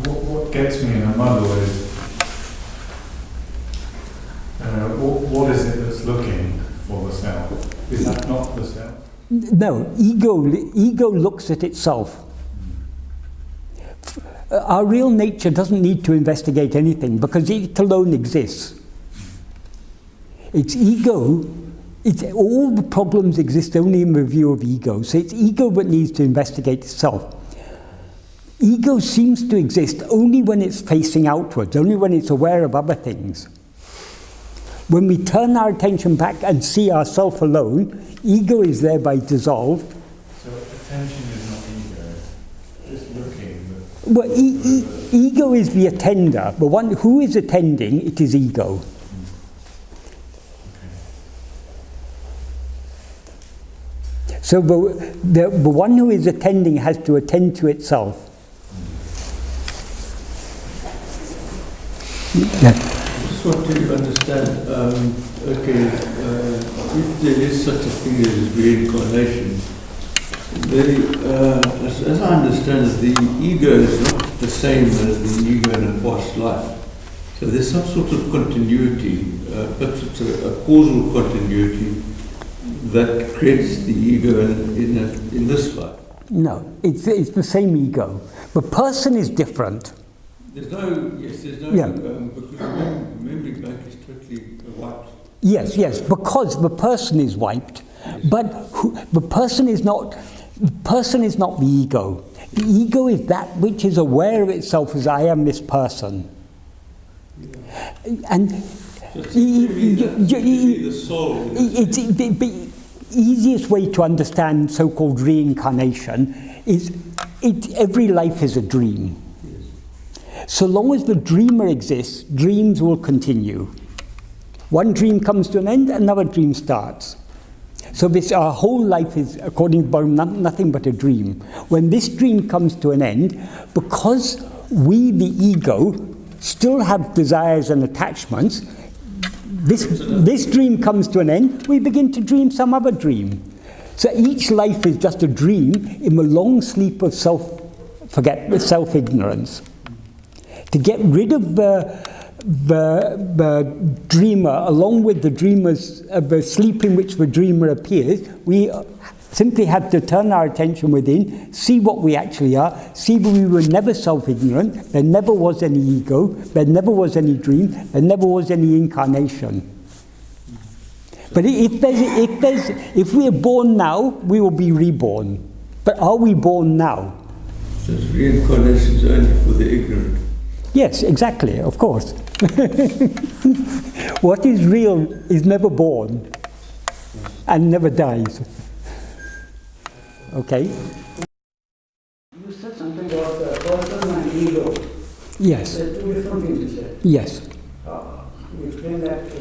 What gets me in a muddle is, what is it that's looking for the self? Is that not the self? No, ego looks at itself. Our real nature doesn't need to investigate anything, because it alone exists. It's ego. All the problems exist only in the view of ego. So it's ego that needs to investigate itself. Ego seems to exist only when it's facing outwards, only when it's aware of other things. When we turn our attention back and see ourself alone, ego is thereby dissolved. So attention is not ego, just looking. Well, ego is the attender. The one who is attending, it is ego. So the one who is attending has to attend to itself. Yeah. I just want to understand, if there is such a thing as reincarnation, as I understand it, the ego is not the same as the ego in a past life. So there's some sort of continuity, perhaps it's a causal continuity that creates the ego in this life. No, it's the same ego. The person is different. There's no, Yeah. Because memory bank is totally wiped. Yes, because the person is wiped, but the person is not the ego. The ego is that which is aware of itself as I am this person. And So it's the soul. the easiest way to understand so-called reincarnation is every life is a dream. So long as the dreamer exists, dreams will continue. One dream comes to an end, another dream starts. So our whole life is, according to Baum, nothing but a dream. When this dream comes to an end, because we, the ego, still have desires and attachments, this dream comes to an end, we begin to dream some other dream. So each life is just a dream in the long sleep of self-ignorance. To get rid of the dreamer, along with the dreamer's the sleep in which the dreamer appears, we simply have to turn our attention within, see what we actually are, see that we were never self-ignorant, there never was any ego, there never was any dream, there never was any incarnation. But if we are born now, we will be reborn. But are we born now? So reincarnation is only for the ignorant. Yes, exactly, of course. What is real is never born and never dies. Okay? You said something about the person and ego. Yes. There are two different things you said. Yes. Can you explain that?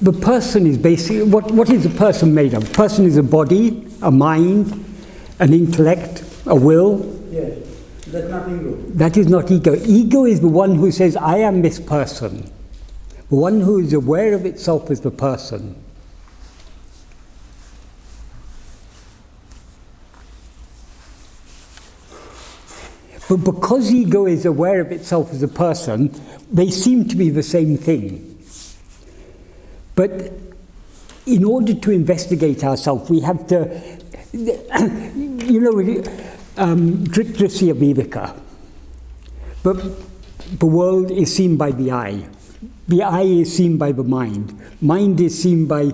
The person is basically, what is a person made of? A person is a body, a mind, an intellect, a will. Yes. That's not ego. That is not ego. Ego is the one who says, I am this person. The one who is aware of itself as the person. But because ego is aware of itself as a person, they seem to be the same thing. But in order to investigate ourselves, we have to, you know, Dritrasya Viveka. But the world is seen by the eye. The eye is seen by the mind. Mind is seen by,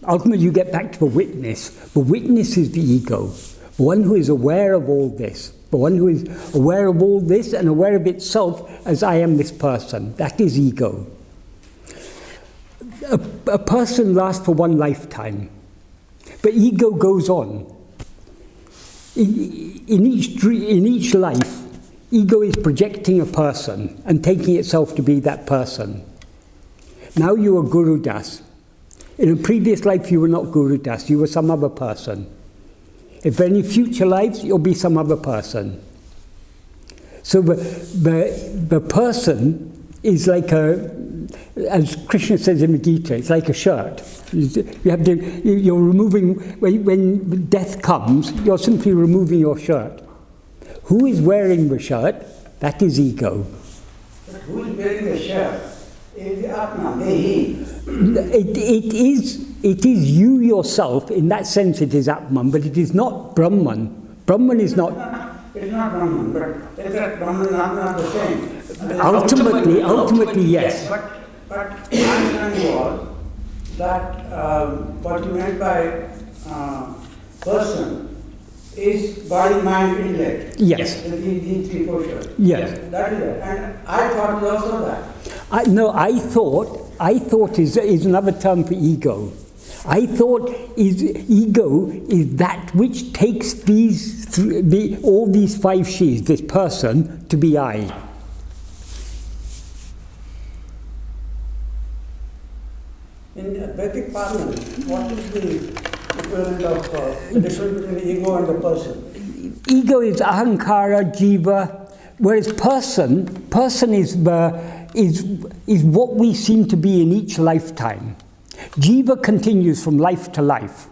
ultimately you get back to the witness. The witness is the ego. The one who is aware of all this. The one who is aware of all this and aware of itself as I am this person. That is ego. A person lasts for one lifetime. But ego goes on. In each life, ego is projecting a person and taking itself to be that person. Now you are Guru Das. In a previous life you were not Guru Das, you were some other person. If any future lives, you'll be some other person. So the person is like as Krishna says in the Gita, it's like a shirt. You're removing, when death comes, you're simply removing your shirt. Who is wearing the shirt? That is ego. But who is wearing the shirt? It is Atma, he. It is you yourself, in that sense it is Atman, but it is not Brahman. Brahman is not... It's not Brahman, but is that Brahman and Atma are the same? Ultimately, yes. But my understanding was that what you meant by person is body, mind, intellect. Yes. These three portions. Yes. That is it. And I thought it was also that. I thought is another term for ego. I thought ego is that which takes all these five she's, this person, to be I. In Vedic parlance, what is the equivalent of the difference between the ego and the person? Ego is ahankara, jiva, whereas person is what we seem to be in each lifetime. Jiva continues from life to life.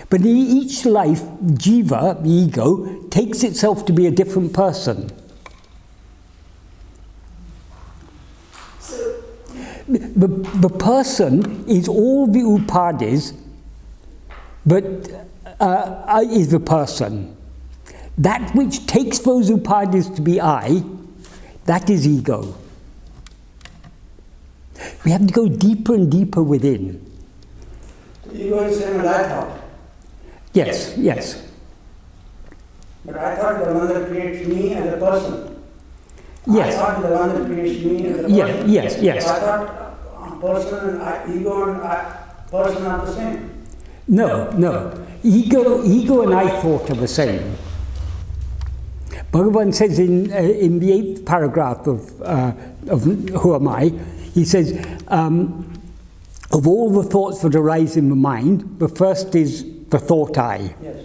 But in each life, jiva, the ego, takes itself to be a different person. The person is all the upadis, but is the person. That which takes those upadis to be I, that is ego. We have to go deeper and deeper within. Ego is the same as I thought. Yes, yes. But I thought the one that creates me as a person. Yes. I thought the one that creates me as a person. Yes. So I thought person and ego and person are the same. No. Ego and I thought are the same. Bhagavan says in the 8th paragraph of Who Am I, he says, of all the thoughts that arise in the mind, the first is the thought I. Yes.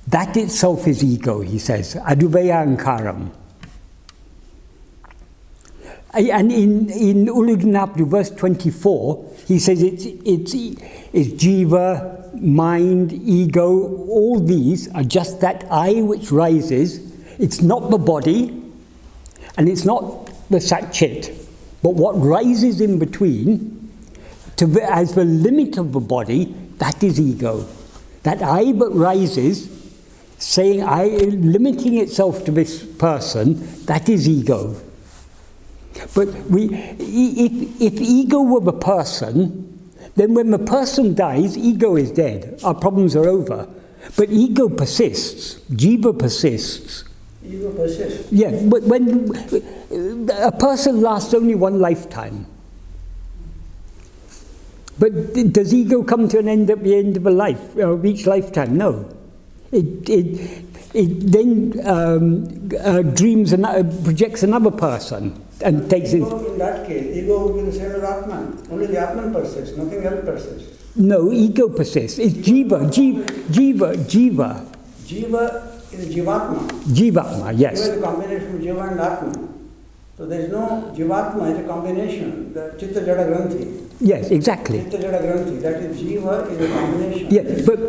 That itself is ego, he says, aduveya ankaram. And in Uludinapadu, verse 24, he says it's jiva, mind, ego, all these are just that I which rises. It's not the body, and it's not the satchit, but what rises in between, as the limit of the body, that is ego. That I that rises, saying limiting itself to this person, that is ego. But if ego were the person, then when the person dies, ego is dead. Our problems are over. But ego persists. Jiva persists. Ego persists. Yeah, but when a person lasts only one lifetime. But does ego come to an end at the end of a life, of each lifetime? No. It then dreams projects another person and takes it. In that case, ego will be the same as Atman. Only the Atman persists, nothing else persists. No, ego persists. It's jiva. Jiva is Jivatma. Jivatma, yes. Jiva is a combination of Jiva and Atma. So there is no Jivatma, it's a combination. The Chitta Jada Granthi. Yes, exactly. Chitta Jada Granthi, that is Jiva is a combination. Yes, but,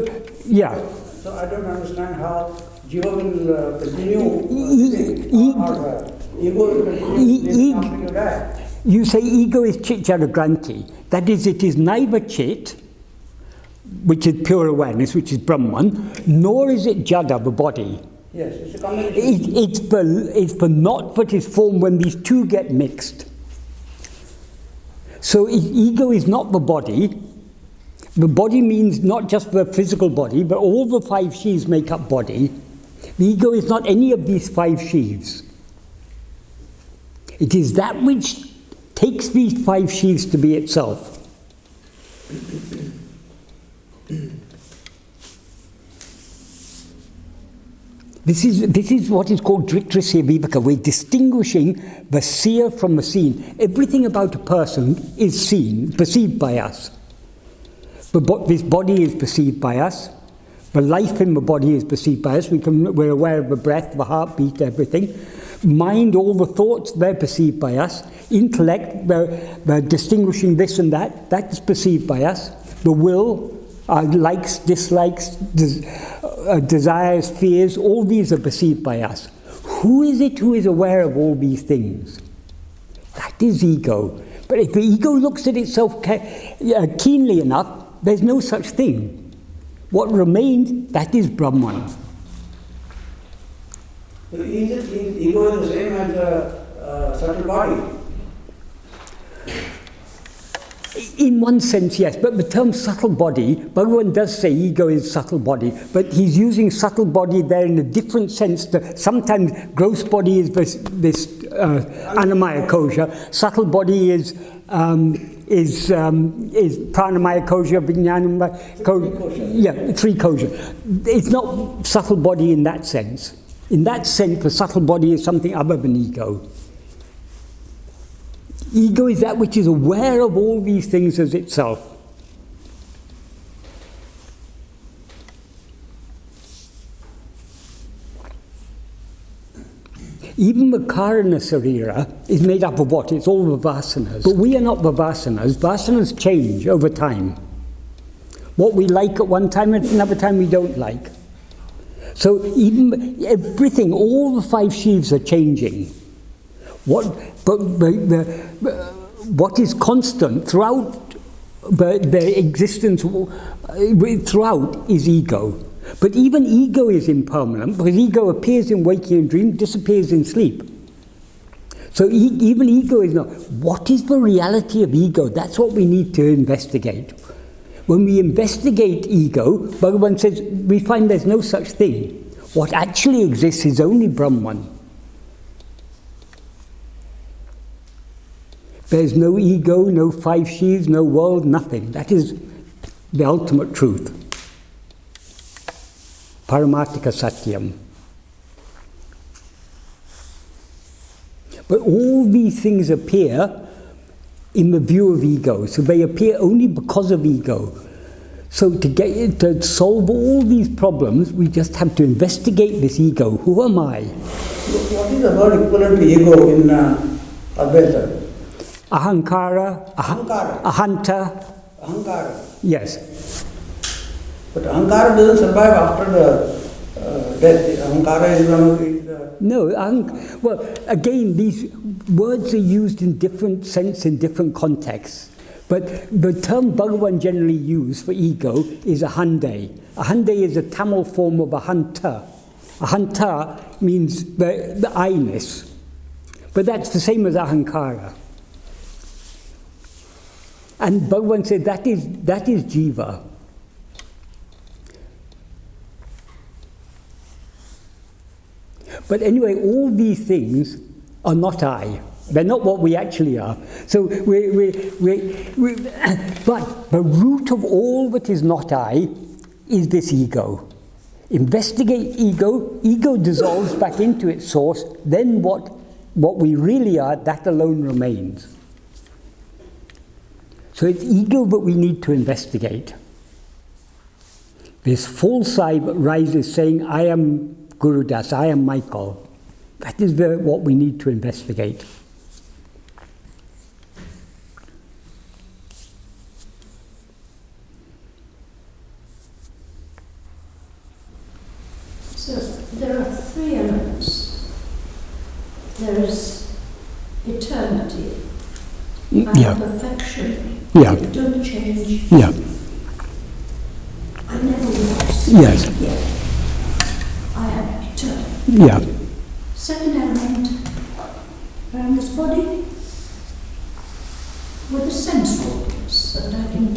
yeah. So I don't understand how Jiva will continue. Ego will continue after you die. You say ego is Chit Jada Granthi. That is, it is neither Chit, which is pure awareness, which is Brahman, nor is it Jada, the body. Yes, it's a combination. It's the knot that is formed when these two get mixed. So ego is not the body. The body means not just the physical body, but all the 5 sheaves make up body. The ego is not any of these 5 sheaves. It is that which takes these 5 sheaves to be itself. This is what is called Dvitrasya Viveka. We're distinguishing the seer from the seen. Everything about a person is seen, perceived by us. This body is perceived by us. The life in the body is perceived by us. We're aware of the breath, the heartbeat, everything. Mind, all the thoughts, they're perceived by us. Intellect, we're distinguishing this and that. That is perceived by us. The will, our likes, dislikes, desires, fears, all these are perceived by us. Who is it who is aware of all these things? That is ego. But if the ego looks at itself keenly enough, there's no such thing. What remains, that is Brahman. So ego is the same as the subtle body. In one sense, yes, but the term subtle body, Bhagavan does say ego is subtle body, but he's using subtle body there in a different sense. Sometimes gross body is this Annamaya Kosha, subtle body is Pranamaya Kosha, Vijnanamaya Kosha. Yeah, 3 kosha. It's not subtle body in that sense. In that sense, the subtle body is something other than ego. Ego is that which is aware of all these things as itself. Even the Karana Sarira is made up of what? It's all the vasanas. But we are not the vasanas. Vasanas change over time. What we like at one time, at another time we don't like. So even everything, all the 5 sheaves are changing. What is constant throughout the existence throughout is ego. But even ego is impermanent, because ego appears in waking and dream, disappears in sleep. So even ego is not. What is the reality of ego? That's what we need to investigate. When we investigate ego, Bhagavan says, we find there's no such thing. What actually exists is only Brahman. There's no ego, no 5 sheaves, no world, nothing. That is the ultimate truth. Paramartika Satyam. But all these things appear in the view of ego. So they appear only because of ego. So to solve all these problems, we just have to investigate this ego. Who am I? What is the word equivalent to ego in Advaita? Ahankara, ahanta. Ahankara. Yes. But ahankara doesn't survive after the death. Ahankara is one of the... No, well, again, these words are used in different sense in different contexts. But the term Bhagavan generally used for ego is ahande. Ahande is a Tamil form of ahanta. Ahanta means the I-ness. But that's the same as ahankara. And Bhagavan said that is jiva. But anyway, all these things are not I. They're not what we actually are. So but the root of all that is not I is this ego. Investigate ego, ego dissolves back into its source, then what we really are, that alone remains. So it's ego that we need to investigate. This false I rises saying, I am Guru Das, I am Michael. That is what we need to investigate. So there are three elements. There is eternity, and perfection. It don't change. I never was. Yes. Yet. I am eternal. Second element, around this body, with the sense organs that I can,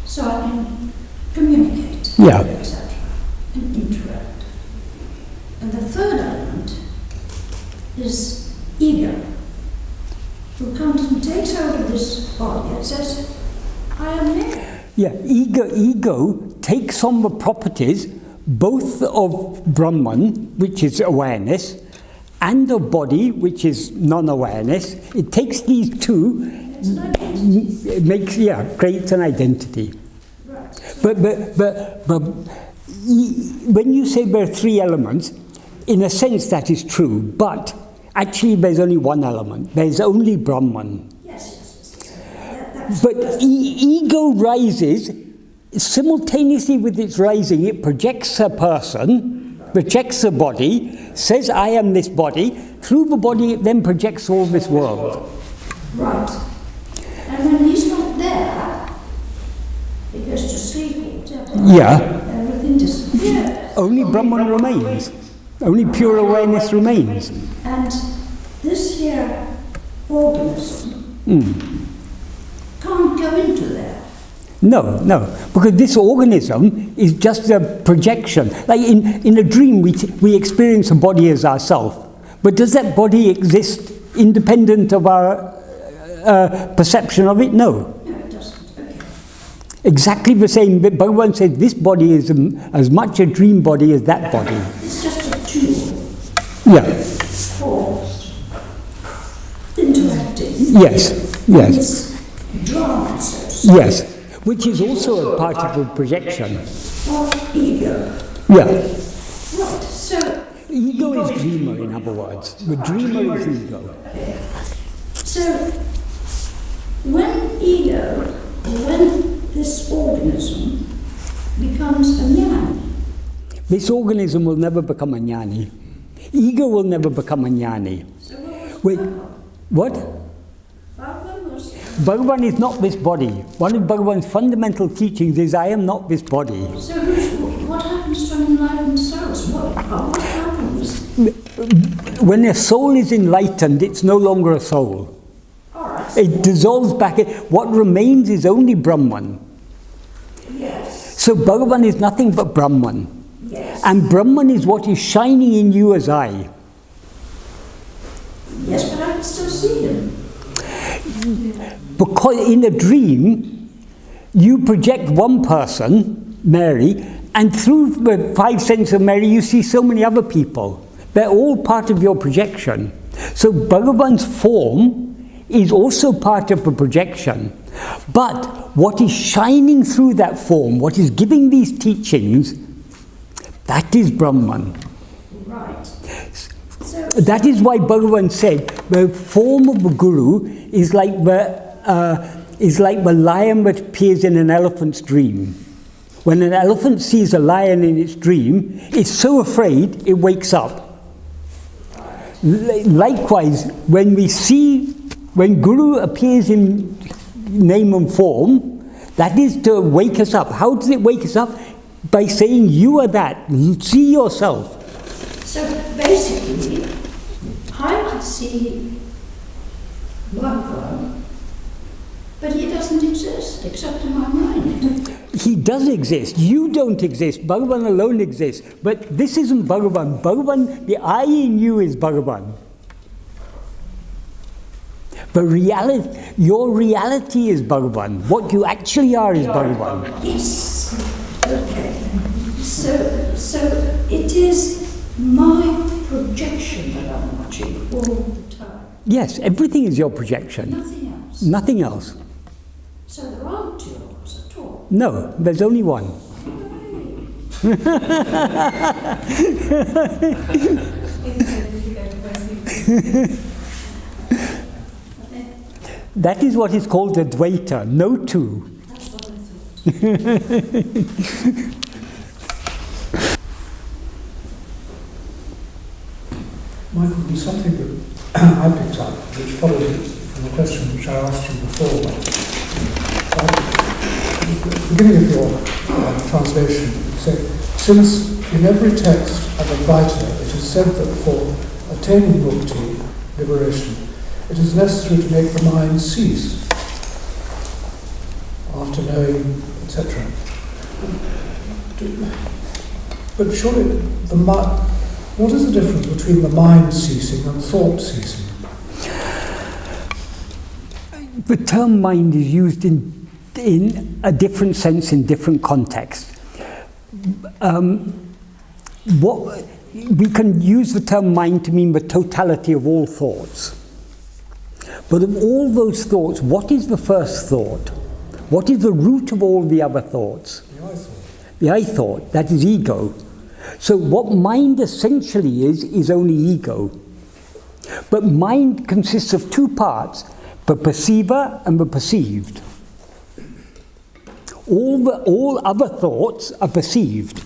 so I can communicate, etc., and interact. And the third element is ego, who comes and takes out of this body and says, I am there. Ego takes on the properties both of Brahman, which is awareness, and of body, which is non-awareness. It takes these two, it makes, creates an identity. Right. But when you say there are three elements, in a sense that is true, but actually there's only one element. There's only Brahman. Yes. But ego rises, simultaneously with its rising, it projects a person, projects a body, says I am this body, through the body it then projects all this world. Right. And when he's not there, he goes to sleep or whatever. Everything disappears. Only Brahman remains. Only pure awareness remains. And this here organism can't go into there. No, because this organism is just a projection. Like in a dream, we experience a body as ourself. But does that body exist independent of our perception of it? No, it doesn't. Okay. Exactly the same. Bhagavan said this body is as much a dream body as that body. It's just a tool. For interacting. Yes. It's drama, so to speak. Yes. Which is also a part of the projection. Or ego. Right, so... Ego is dreamer, in other words. The dreamer is ego. So, when this organism becomes a jnani... This organism will never become a jnani. Ego will never become a jnani. So what was Wait, what? Bhagavan is not this body. One of Bhagavan's fundamental teachings is, I am not this body. So what happens to an enlightened soul? What happens? When a soul is enlightened, it's no longer a soul. Right. It dissolves back. What remains is only Brahman. Yes. So Bhagavan is nothing but Brahman. Yes. And Brahman is what is shining in you as I. Yes, but I can still see him. Because in a dream, you project one person, Mary, and through the five senses of Mary, you see so many other people. They're all part of your projection. So Bhagavan's form is also part of the projection. But what is shining through that form, what is giving these teachings, that is Brahman. Right. That is why Bhagavan said the form of the Guru is like the lion that appears in an elephant's dream. When an elephant sees a lion in its dream, it's so afraid it wakes up. Likewise, when Guru appears in name and form, that is to wake us up. How does it wake us up? By saying, you are that. See yourself. So basically, I could see Bhagavan, but he except in my mind. He does exist. You don't exist. Bhagavan alone exists. But this isn't Bhagavan. Bhagavan, the I in you is Bhagavan. But your reality is Bhagavan. What you actually are is Bhagavan. Yes. Okay. So it is my projection that I'm watching all the time. Yes, everything is your projection. Nothing else. Nothing else. So there aren't yours at all. No, there's only one. That is what is called a Dvaita, no two. That's what I thought. Michael, there's something that I picked up which followed from a question which I asked you before. At the beginning of your translation, you say, since in every text of Advaita it is said that for attaining mukti, liberation, it is necessary to make the mind cease after knowing, etc. But surely the mind, what is the difference between the mind ceasing and thought ceasing? The term mind is used in a different sense in different contexts. We can use the term mind to mean the totality of all thoughts. But of all those thoughts, what is the first thought? What is the root of all the other thoughts? The I thought. The I thought, that is ego. So what mind essentially is only ego. But mind consists of two parts, the perceiver and the perceived. All other thoughts are perceived.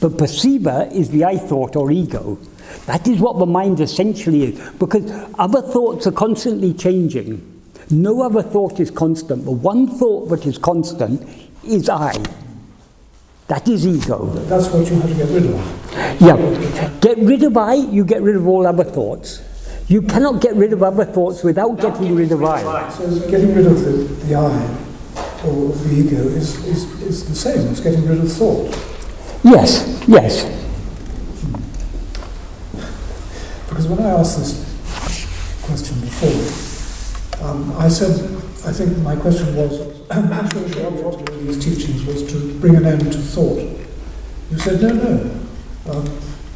The perceiver is the I thought or ego. That is what the mind essentially is, because other thoughts are constantly changing. No other thought is constant. The one thought that is constant is I. That is ego. That's what you have to get rid of. Yeah. Get rid of I, you get rid of all other thoughts. You cannot get rid of other thoughts without getting rid of I. So getting rid of the I or the ego is the same as getting rid of thought. Yes, yes. Because when I asked this question before, I think my question was, the object of these teachings was to bring an end to thought. You said, no.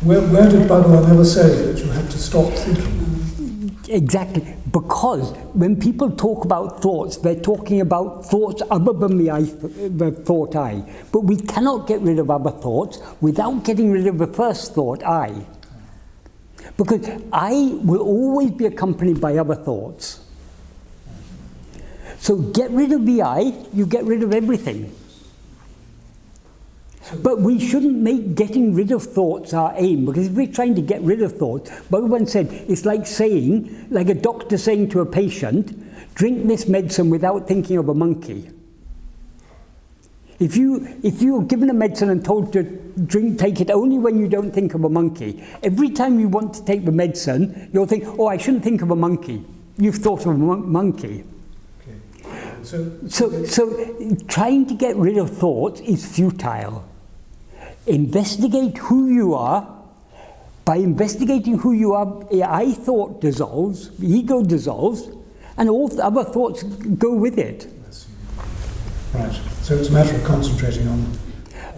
Where did Bhagavan ever say that you had to stop thinking? Exactly, because when people talk about thoughts, they're talking about thoughts other than the thought I. But we cannot get rid of other thoughts without getting rid of the first thought, I. Because I will always be accompanied by other thoughts. So get rid of the I, you get rid of everything. But we shouldn't make getting rid of thoughts our aim, because if we're trying to get rid of thoughts, Bhagavan said, it's like saying, like a doctor saying to a patient, drink this medicine without thinking of a monkey. If you're given a medicine and told to take it only when you don't think of a monkey, every time you want to take the medicine, you'll think, oh, I shouldn't think of a monkey. You've thought of a monkey. Okay. So trying to get rid of thoughts is futile. Investigate who you are. By investigating who you are, I thought dissolves, ego dissolves, and all the other thoughts go with it. Right. So it's a matter of concentrating on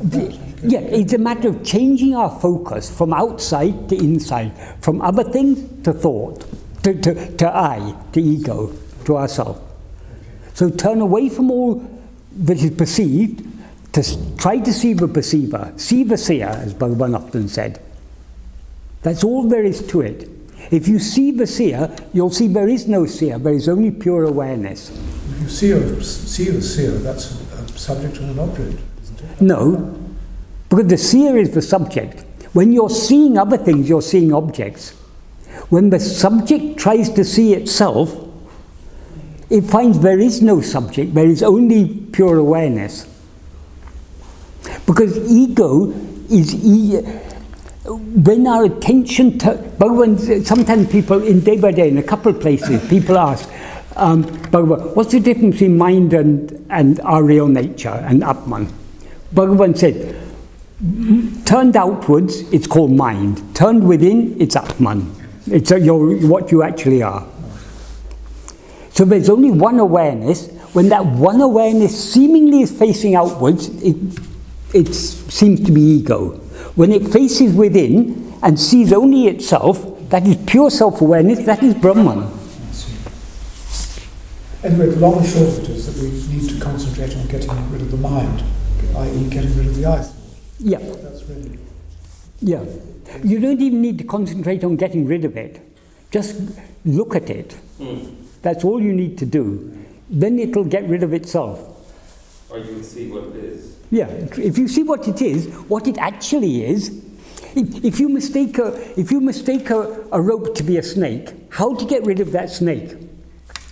that. Yeah, it's a matter of changing our focus from outside to inside, from other things to thought, to I, to ego, to ourself. So turn away from all that is perceived, to try to see the perceiver, see the seer, as Bhagavan often said. That's all there is to it. If you see the seer, you'll see there is no seer, there is only pure awareness. If you see the seer, that's a subject and an object, isn't it? No, because the seer is the subject. When you're seeing other things, you're seeing objects. When the subject tries to see itself, it finds there is no subject, there is only pure awareness. Because ego is, when our attention, sometimes people in day by day, in a couple of places, people ask, Bhagavan, what's the difference between mind and our real nature and Atman? Bhagavan said, turned outwards, it's called mind. Turned within, it's Atman. It's what you actually are. So there's only one awareness. When that one awareness seemingly is facing outwards, it seems to be ego. When it faces within and sees only itself, that is pure self-awareness, that is Brahman. Anyway, the long and short of it is that we need to concentrate on getting rid of the mind, i.e. getting rid of the I thought. Yeah. That's really... Yeah. You don't even need to concentrate on getting rid of it. Just look at it. That's all you need to do. Then it'll get rid of itself. Or you will see what it is. Yeah. If you see what it is, what it actually is, if you mistake a rope to be a snake, how to get rid of that snake?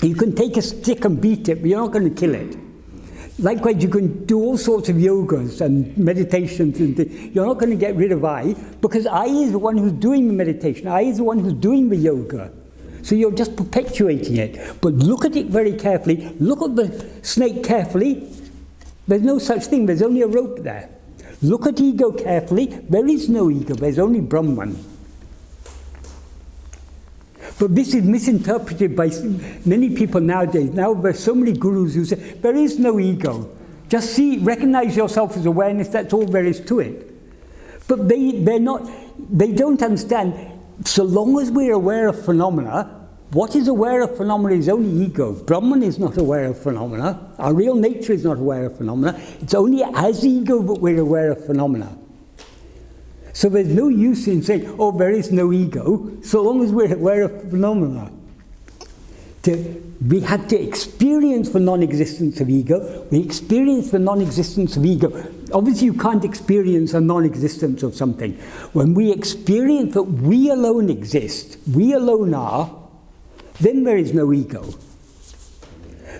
You can take a stick and beat it, but you're not going to kill it. Likewise, you can do all sorts of yogas and meditations and things. You're not going to get rid of I, because I is the one who's doing the meditation. I is the one who's doing the yoga. So you're just perpetuating it. But look at it very carefully. Look at the snake carefully. There's no such thing. There's only a rope there. Look at ego carefully. There is no ego. There's only Brahman. But this is misinterpreted by many people nowadays. Now there's so many gurus who say, there is no ego. Just recognize yourself as awareness, that's all there is to it. But they don't understand, so long as we're aware of phenomena, what is aware of phenomena is only ego. Brahman is not aware of phenomena. Our real nature is not aware of phenomena. It's only as ego that we're aware of phenomena. So there's no use in saying, oh, there is no ego, so long as we're aware of phenomena. We have to experience the non-existence of ego. We experience the non-existence of ego. Obviously, you can't experience a non-existence of something. When we experience that we alone exist, we alone are, then there is no ego.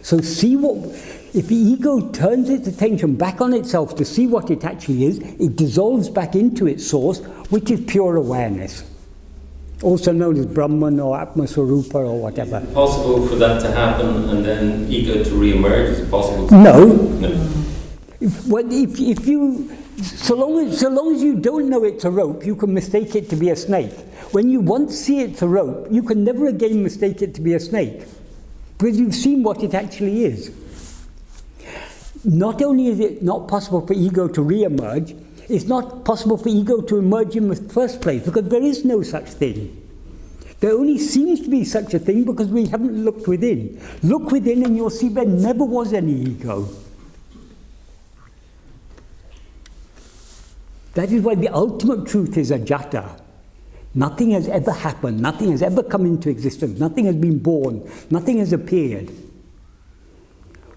So if the ego turns its attention back on itself to see what it actually is, it dissolves back into its source, which is pure awareness. Also known as Brahman or Atma-swarupa or whatever. Is it possible for that to happen and then ego to re-emerge? Is it possible to So long as you don't know it's a rope, you can mistake it to be a snake. When you once see it's a rope, you can never again mistake it to be a snake, because you've seen what it actually is. Not only is it not possible for ego to re-emerge, it's not possible for ego to emerge in the first place, because there is no such thing. There only seems to be such a thing because we haven't looked within. Look within and you'll see there never was any ego. That is why the ultimate truth is ajata. Nothing has ever happened, nothing has ever come into existence, nothing has been born, nothing has appeared.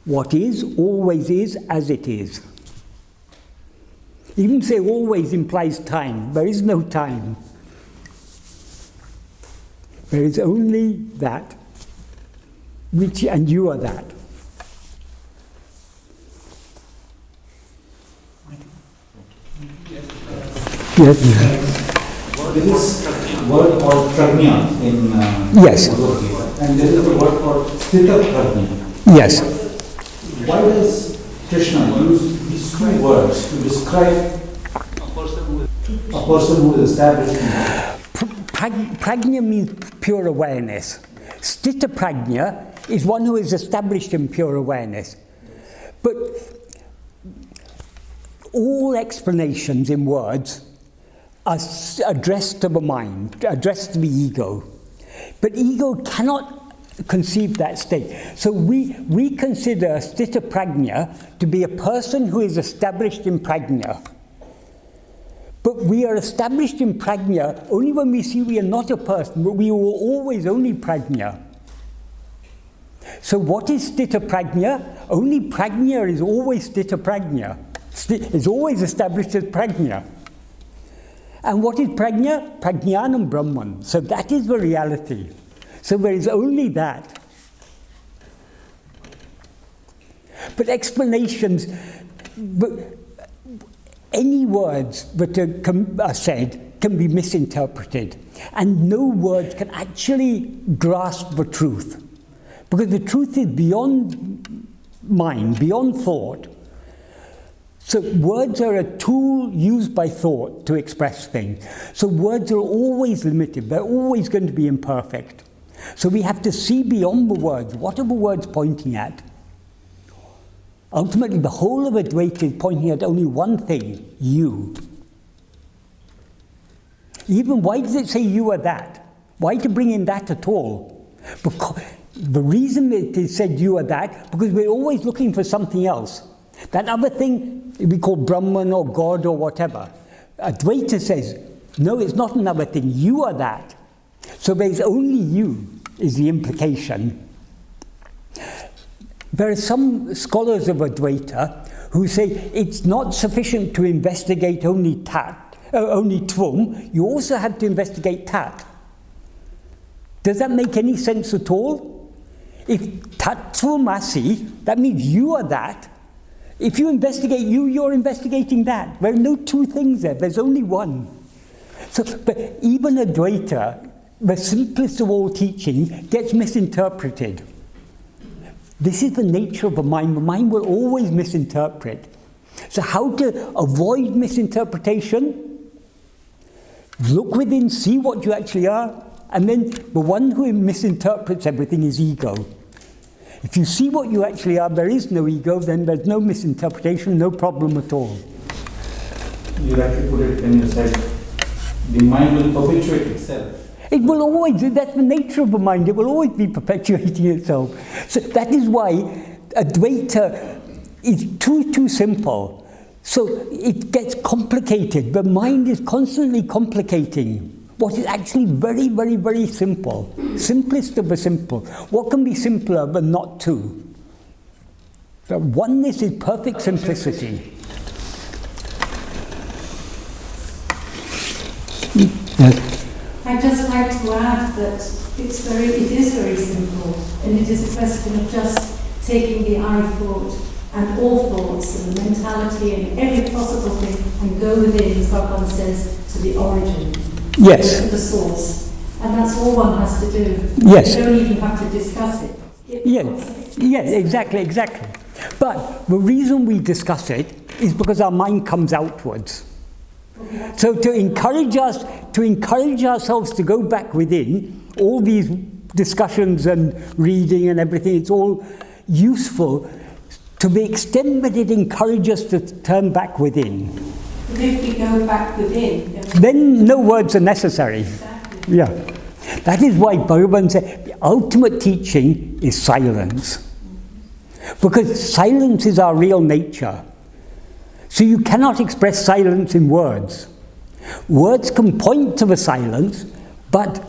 What is, always is as it is. Even say always implies time. There is no time. There is only that, and you are that. Yes. There is a word called prajna in yes. Bhagavad Gita, and there is a word called sthita prajna. Yes. Why does Krishna use these two words to describe a person who is established in Prajna means pure awareness. Sthita prajna is one who is established in pure awareness. But all explanations in words are addressed to the mind, addressed to the ego. But ego cannot conceive that state. So we consider sthita prajna to be a person who is established in prajna. But we are established in prajna only when we see we are not a person, but we were always only prajna. So what is sthita prajna? Only prajna is always sthita prajna. It's always established as prajna. And what is prajna? Prajnanam Brahman. So that is the reality. So there is only that. But explanations, any words that are said can be misinterpreted. And no words can actually grasp the truth. Because the truth is beyond mind, beyond thought. So words are a tool used by thought to express things. So words are always limited. They're always going to be imperfect. So we have to see beyond the words. What are the words pointing at? Ultimately, the whole of Advaita is pointing at only one thing, you. Even why does it say you are that? Why to bring in that at all? Because the reason it is said you are that, because we're always looking for something else. That other thing we call Brahman or God or whatever. Advaita says, no, it's not another thing, you are that. So there's only you, is the implication. There are some scholars of Advaita who say it's not sufficient to investigate only Tvam, you also have to investigate Tat. Does that make any sense at all? If Tattvamasi, that means you are that. If you investigate you, you're investigating that. There are no two things there, there's only one. So, but even Advaita, the simplest of all teaching, gets misinterpreted. This is the nature of the mind. The mind will always misinterpret. So how to avoid misinterpretation? Look within, see what you actually are, and then the one who misinterprets everything is ego. If you see what you actually are, there is no ego, then there's no misinterpretation, no problem at all. You rightly put it when you said the mind will perpetuate itself. It will always, that's the nature of the mind, it will always be perpetuating itself. So that is why Advaita is too simple. So it gets complicated. The mind is constantly complicating what is actually very, very, very simple. Simplest of the simple. What can be simpler but not two? The oneness is perfect simplicity. Yes. I'd just like to add that it is very simple, and it is a question of just taking the I thought and all thoughts and the mentality and every possible thing and go within, as Bhagavan says, to the origin. Yes. To the source. And that's all one has to do. Yes. You don't even have to discuss it. Yes, exactly. But the reason we discuss it is because our mind comes outwards. So to encourage ourselves to go back within, all these discussions and reading and everything, it's all useful to the extent that it encourages us to turn back within. But if we go back within, then no words are necessary. Exactly. Yeah. That is why Bhagavan said the ultimate teaching is silence. Because silence is our real nature. So you cannot express silence in words. Words can point to the silence, but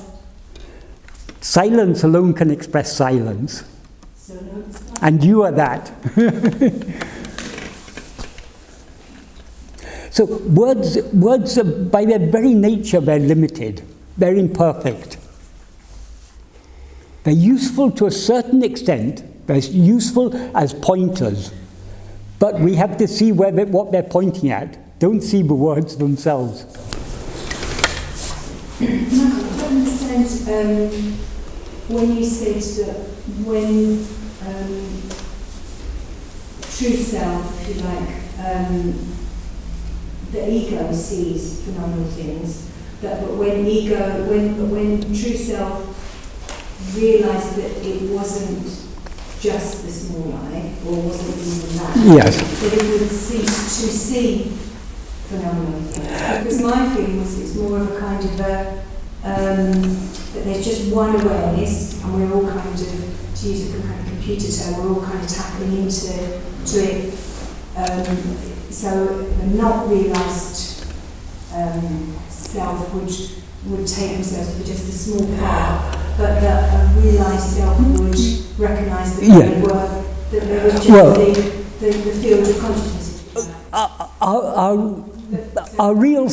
silence alone can express silence. And you are that. So words are, by their very nature, they're limited. They're imperfect. They're useful to a certain extent. They're useful as pointers. But we have to see what they're pointing at. Don't see the words themselves. I understand when you said that when true self, if you like, the ego sees phenomenal things, but when true self realised that it wasn't just the small eye, or wasn't even that, Yes. that it would cease to see phenomenal things. Because my feeling was it's more of a kind of a, that there's just one awareness, and we're all kind of, to use a kind of computer term, we're all kind of tapping into it. So a not realised self would take themselves for just a small part, but that a realised self would recognise that they were, that there was just the field of consciousness. Our real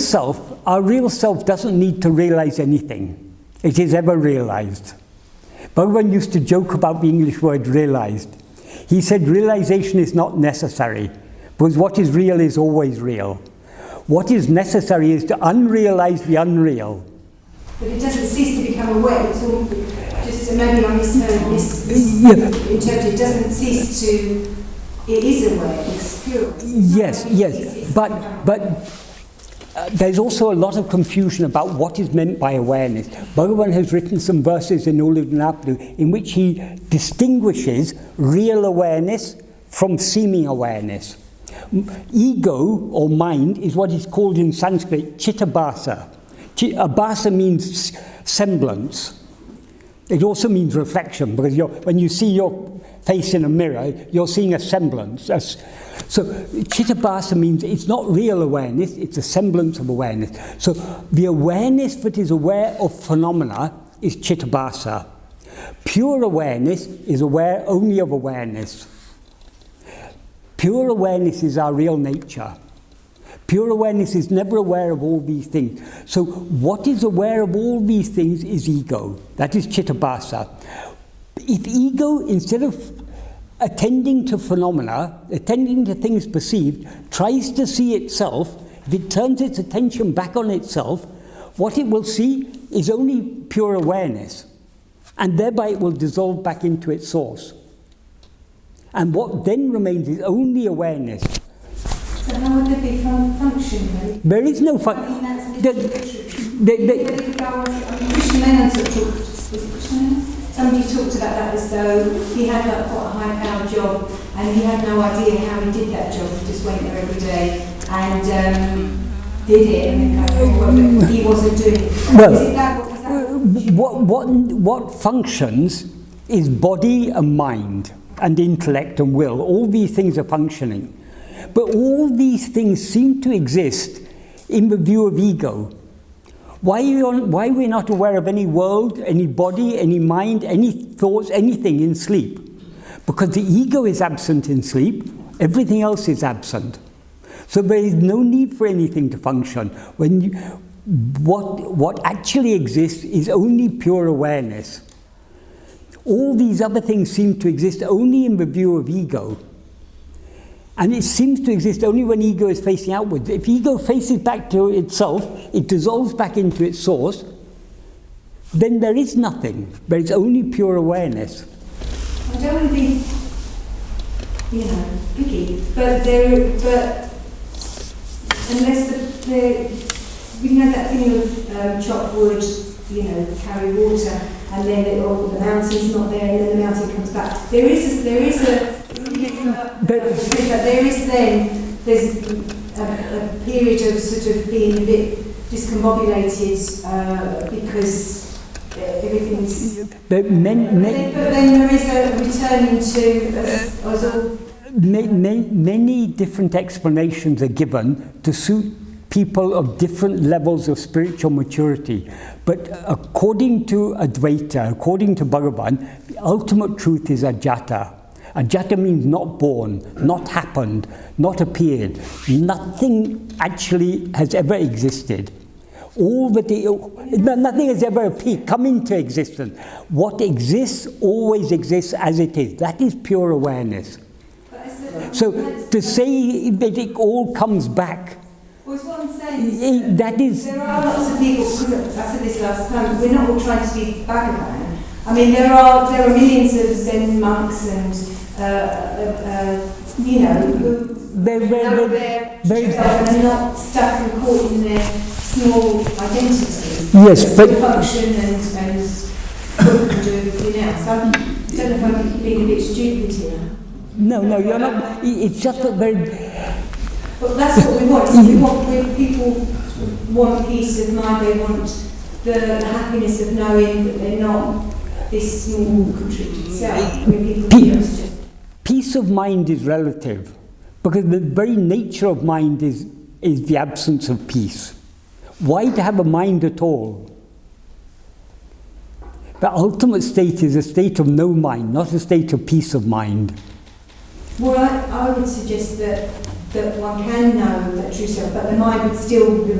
self doesn't need to realise anything. It is ever realised. Bhagavan used to joke about the English word realised. He said realisation is not necessary, because what is real is always real. What is necessary is to unrealise the unreal. But it doesn't cease to become aware, it's all just just maybe I misinterpreted. It doesn't cease to. It is aware. It's pure. Yes, but there's also a lot of confusion about what is meant by awareness. Bhagavan has written some verses in Untitled in which he distinguishes real awareness from seeming awareness. Ego or mind is what is called in Sanskrit chittabhasa. Abhasa means semblance. It also means reflection, because when you see your face in a mirror, you're seeing a semblance. So chittabhasa means it's not real awareness, it's a semblance of awareness. So the awareness that is aware of phenomena is chittabhasa. Pure awareness is aware only of awareness. Pure awareness is our real nature. Pure awareness is never aware of all these things. So what is aware of all these things is ego. That is chittabhasa. If ego, instead of attending to phenomena, attending to things perceived, tries to see itself, if it turns its attention back on itself, what it will see is only pure awareness. And thereby it will dissolve back into its source. And what then remains is only awareness. So how would there be function, really? There is no function. I mean, somebody talked about that as though he had like quite a high-powered job and he had no idea how he did that job. He just went there every day and did it, and then he wasn't doing it. Well, is it that, what functions is body and mind and intellect and will. All these things are functioning. But all these things seem to exist in the view of ego. Why are we not aware of any world, any body, any mind, any thoughts, anything in sleep? Because the ego is absent in sleep, everything else is absent. So there is no need for anything to function. What actually exists is only pure awareness. All these other things seem to exist only in the view of ego. And it seems to exist only when ego is facing outwards. If ego faces back to itself, it dissolves back into its source, then there is nothing. There is only pure awareness. I don't want to be, picky, but unless that thing of chopped wood, carry water, and then the mountain's not there, and then the mountain comes back. There's a period of sort of being a bit discombobulated because everything's. But then there is a returning to us all. Many different explanations are given to suit people of different levels of spiritual maturity. But according to Advaita, according to Bhagavan, the ultimate truth is ajata. Ajata means not born, not happened, not appeared. Nothing actually has ever existed. Nothing has ever come into existence. What exists always exists as it is. That is pure awareness. So to say that it all comes back, well, what I'm saying is that is. There are lots of people, because I said this last time, we're not all trying to be Bhagavan. I mean, there are millions of Zen monks and, who know they're not stuck and caught in their small identity. Yes, but function and cook and do everything else. I don't know if I'm being a bit stupid here. No, you're not. It's just that very. But that's what we want. People want peace of mind. They want the happiness of knowing that they're not this small contracted self. Peace of mind is relative, because the very nature of mind is the absence of peace. Why to have a mind at all? The ultimate state is a state of no mind, not a state of peace of mind. Well, I would suggest that one can know that true self, but the mind would still be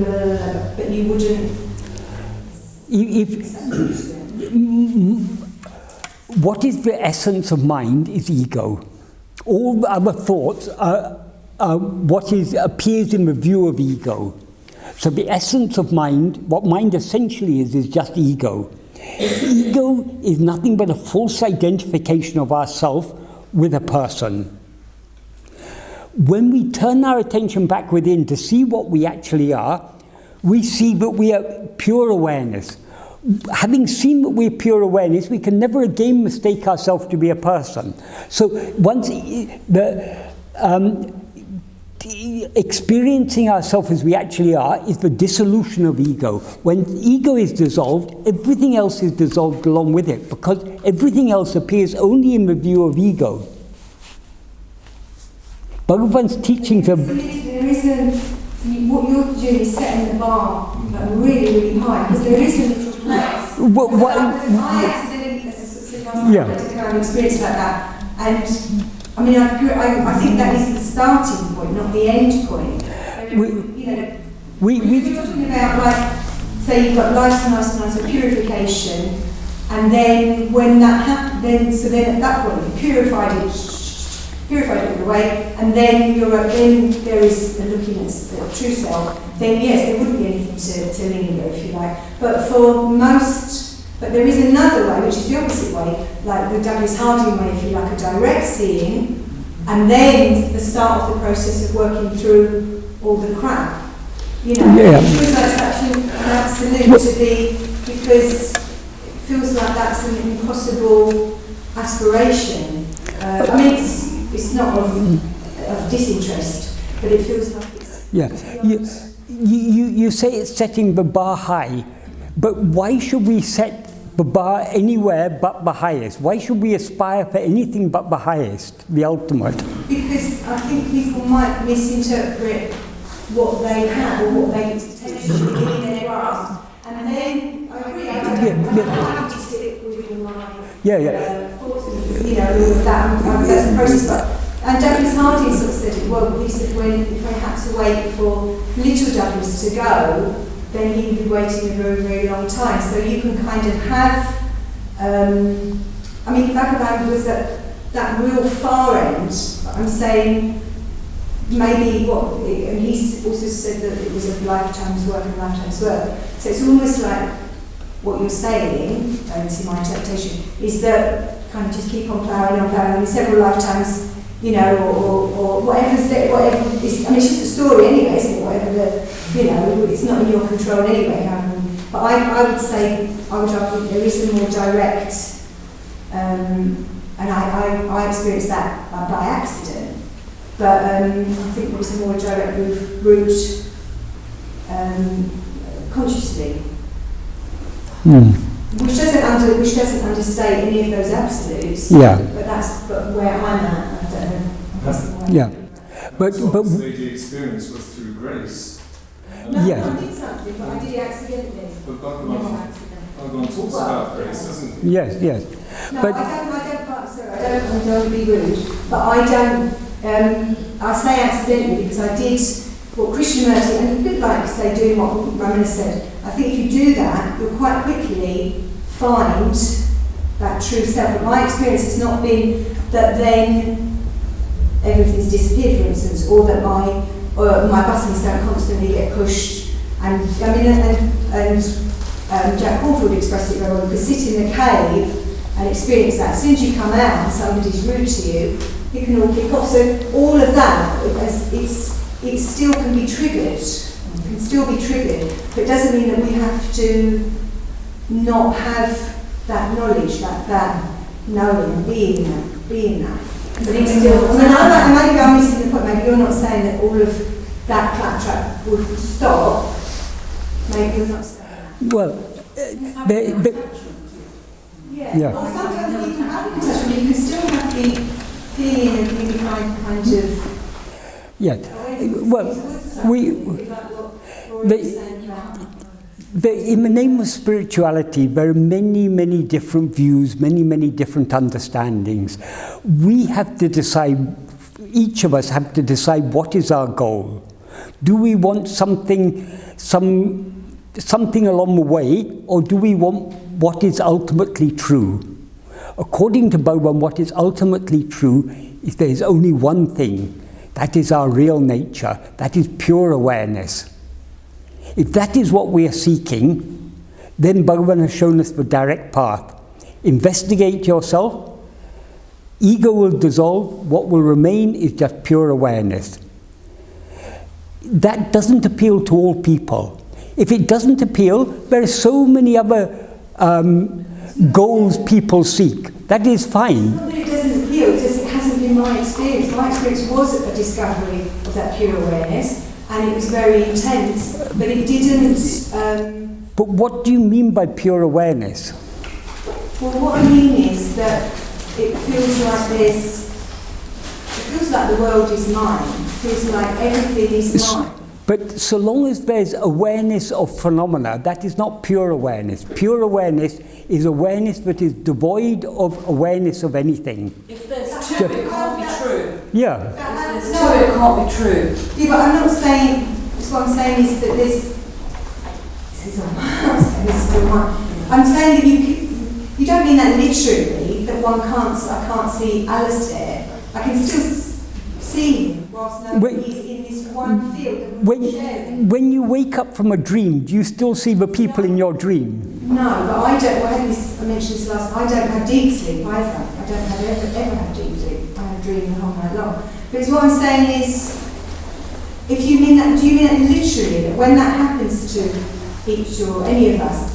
but you wouldn't. What is the essence of mind is ego. All the other thoughts are what appears in the view of ego. So the essence of mind, what mind essentially is just ego. Ego is nothing but a false identification of ourself with a person. When we turn our attention back within to see what we actually are, we see that we are pure awareness. Having seen that we're pure awareness, we can never again mistake ourselves to be a person. So once experiencing ourselves as we actually are is the dissolution of ego. When ego is dissolved, everything else is dissolved along with it, because everything else appears only in the view of ego. Bhagavan's teachings are... There isn't, what you're doing is setting the bar really, really high, because there is a little place. I accidentally, had an experience like that, and I mean, I think that is the starting point, not the end point. We're talking about, like, say you've got nice of purification, and then when that happens, then at that point you purified it away, and then there is a looking at the true self. Then yes, there wouldn't be anything to linger, if you like. But there is another way, which is the opposite way, like the Douglas Harding way, if you like, a direct seeing, and then the start of the process of working through all the crap. It feels like such an absolute to be, because it feels like that's an impossible aspiration. I mean, it's not of disinterest, but it feels like it's... Yeah, you say it's setting the bar high, but why should we set the bar anywhere but the highest? Why should we aspire for anything but the highest, the ultimate? Because I think people might misinterpret what they have or what they potentially be in their grasp. And then, I agree, I don't have to stick within my thoughts and, all of that. That's a process. And Douglas Harding sort of said it well. He said if they had to wait for little Douglas to go, then he would be waiting a very, very long time. So you can kind of have, I mean, Bhagavan was at that real far end. I'm saying maybe and he also said that it was a lifetime's work and a lifetime's work. So it's almost like what you're saying, and to my interpretation, is that kind of just keep on ploughing in several lifetimes, or whatever is, I mean, it's just a story anyway, isn't it? Whatever it's not in your control anyway. But I would say, I would argue there is a more direct, and I experienced that by accident, but I think there is a more direct route consciously. Which doesn't understate any of those absolutes. Yeah. But where I'm at, I don't know. Yeah. But the experience was through grace. No, I did something, but I did it accidentally. But Bhagavan talks about grace, doesn't he? Yes. No, I don't want to be rude, but I don't. I say accidentally because I did what Krishnamurti, and a bit like, say, doing what Ramana said. I think if you do that, you'll quite quickly find that true self. But my experience has not been that then everything's disappeared, for instance, or that my buttons don't constantly get pushed. And I mean, Jack Caulfield expressed it very well. You could sit in the cave and experience that. As soon as you come out and somebody's rude to you, it can all kick off. So all of that, it still can be triggered. Can still be triggered, but it doesn't mean that we have to not have that knowledge, that knowing and being that. But it's still, maybe I'm missing the point. Maybe you're not saying that all of that claptrap will stop. Maybe you're not saying that. Well, yeah. Or sometimes you can have attachment, you can still have the feeling of being kind of. Yeah. Well, in the name of spirituality, there are many, many different views, many, many different understandings. We have to decide, each of us have to decide what is our goal. Do we want something along the way, or do we want what is ultimately true? According to Bhagavan, what is ultimately true is there is only one thing. That is our real nature. That is pure awareness. If that is what we are seeking, then Bhagavan has shown us the direct path. Investigate yourself. Ego will dissolve. What will remain is just pure awareness. That doesn't appeal to all people. If it doesn't appeal, there are so many other goals people seek. That is fine. It's not that it doesn't appeal, it's just it hasn't been my experience. My experience was a discovery of that pure awareness, and it was very intense, but it didn't... But what do you mean by pure awareness? Well, what I mean is that it feels like this... It feels like the world is mine. It feels like everything is mine. But so long as there's awareness of phenomena, that is not pure awareness. Pure awareness is awareness that is devoid of awareness of anything. If there's two, it can't be true. Yeah. If there's two, it can't be true. Yeah, but I'm not saying... What I'm saying is that this is all mine. I'm saying that you don't mean that literally, that I can't see Alistair. I can still see him whilst knowing he's in this one field that we share. When you wake up from a dream, do you still see the people in your dream? No, but I don't. I mentioned this last time. I don't have deep sleep either. I don't ever have deep sleep. I have a dream the whole night long. Because what I'm saying is, if you mean that, do you mean that literally? That when that happens to each or any of us,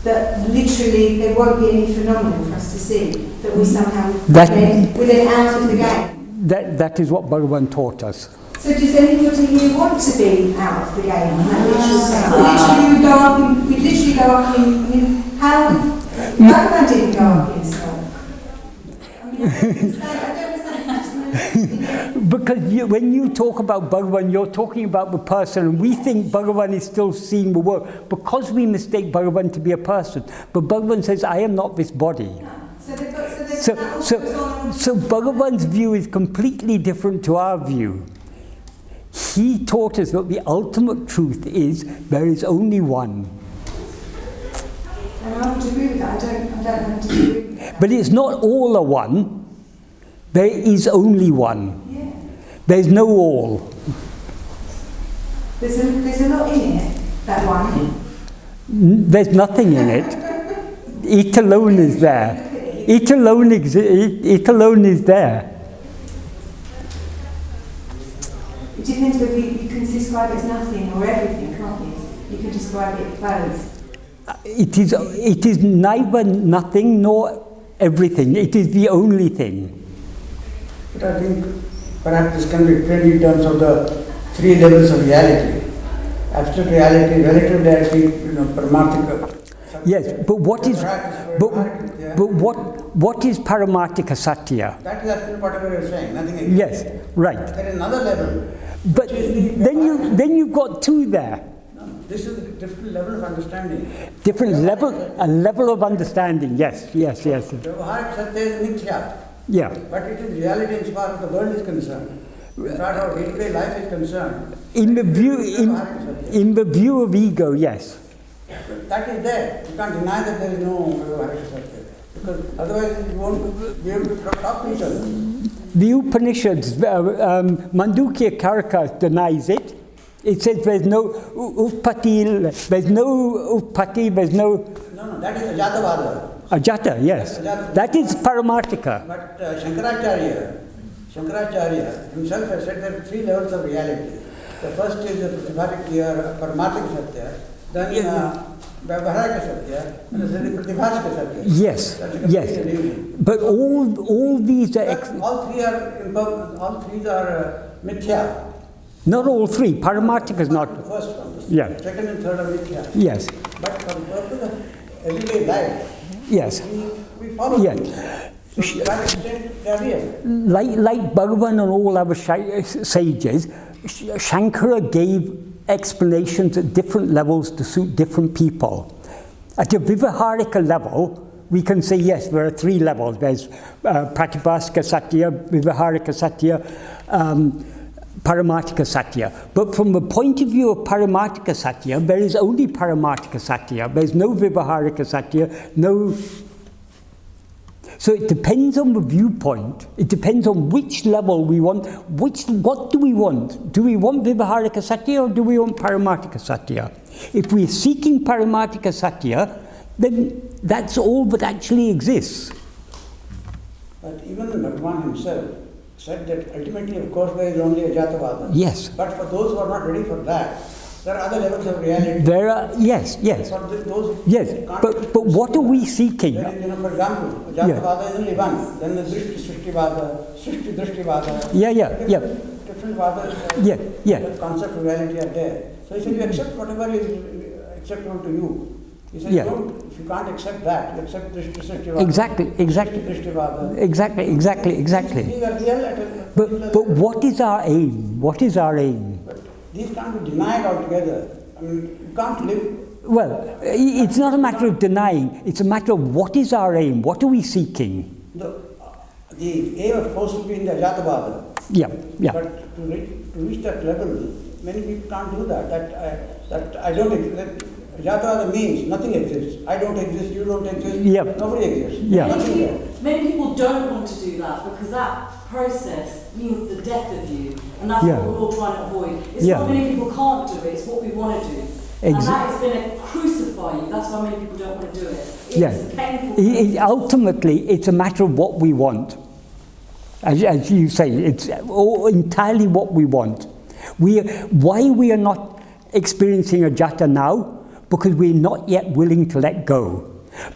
that literally there won't be any phenomenon for us to see, that we somehow we're then out of the game. That is what Bhagavan taught us. So does anybody here want to be out of the game? Literally, we'd literally go up in, how? Bhagavan didn't go up in smoke. I don't understand. Because when you talk about Bhagavan, you're talking about the person, and we think Bhagavan is still seeing the world because we mistake Bhagavan to be a person. But Bhagavan says, I am not this body. So Bhagavan's view is completely different to our view. He taught us that the ultimate truth is there is only one. And I would agree with that. I don't have to agree with that. But it's not all a one. There is only one. Yeah. There's no all. There's a lot in it, that one. There's nothing in it. It alone is there. It alone is there. It depends whether you can describe it as nothing or everything, can't you? You can describe it both. It is neither nothing nor everything. It is the only thing. But I think perhaps this can be treated in terms of the three levels of reality. Absolute reality, relative reality, paramarthika. Yes, but what is paramarthika satya? That is actually whatever you're saying, nothing else. Yes, right. There is another level. But then you've got two there. No, this is a different level of understanding. Different level, a level of understanding. Yes. Vyavaharik satya is mithya. Yeah. But it is reality as far as the world is concerned. As far as our day-to-day life is concerned. In the view of ego, yes. That is there. You can't deny that there is no Vyavaharik satya. Because otherwise you won't be able to talk to each other. The Upanishads, Mandukya Karika denies it. It says there's no uppati, there's no... No, that is Ajatavada. Ajata, yes. That is paramarthika. But Shankaracharya himself has said there are three levels of reality. The first is the Paramarthika Satya, then Vyavaharika Satya, and then the Pratibhashika Satya. Yes. But all these are... all three are mithya. Not all three. Paramarthika is not... The first one. Yeah. Second and third are mithya. Yes. But for the purpose of everyday life, yes. we follow them. So to that extent, they are real. Like Bhagavan and all other sages, Shankara gave explanations at different levels to suit different people. At a Vyavaharika level, we can say, yes, there are three levels. There's Pratibhashika Satya, Vyavaharika Satya, Paramarthika Satya. But from the point of view of Paramarthika Satya, there is only Paramarthika Satya. There's no Vyavaharika Satya, no... So it depends on the viewpoint. It depends on which level we want. What do we want? Do we want Vyavaharika Satya or do we want Paramarthika Satya? If we're seeking Paramarthika Satya, then that's all that actually exists. But even Bhagavan himself said that ultimately, of course, there is only a Jatavada. Yes. But for those who are not ready for that, there are other levels of reality. There are, yes. Those yes, but what are we seeking? There is, for example, Jatavada is only one. Then the Srishti Drishtivada. Different Vadas, concept of reality are there. So he said, you accept whatever is acceptable to you. He said, if you can't accept that, you accept Drishtivada. Exactly. But what is our aim? What is our aim? These can't be denied altogether. I mean, you can't live. Well, it's not a matter of denying. It's a matter of what is our aim? What are we seeking? The aim, of course, will be in the Jatavada. But to reach that level, many people can't do that. That I don't exist. Jatavada means nothing exists. I don't exist, you don't exist, nobody exists. Many people don't want to do that because that process means the death of you. And that's what we're all trying to avoid. It's not many people can't do it, it's what we want to do. And that is going to crucify you. That's why many people don't want to do it. It's painful. Ultimately, it's a matter of what we want. As you say, it's entirely what we want. Why we are not experiencing a jata now? Because we're not yet willing to let go.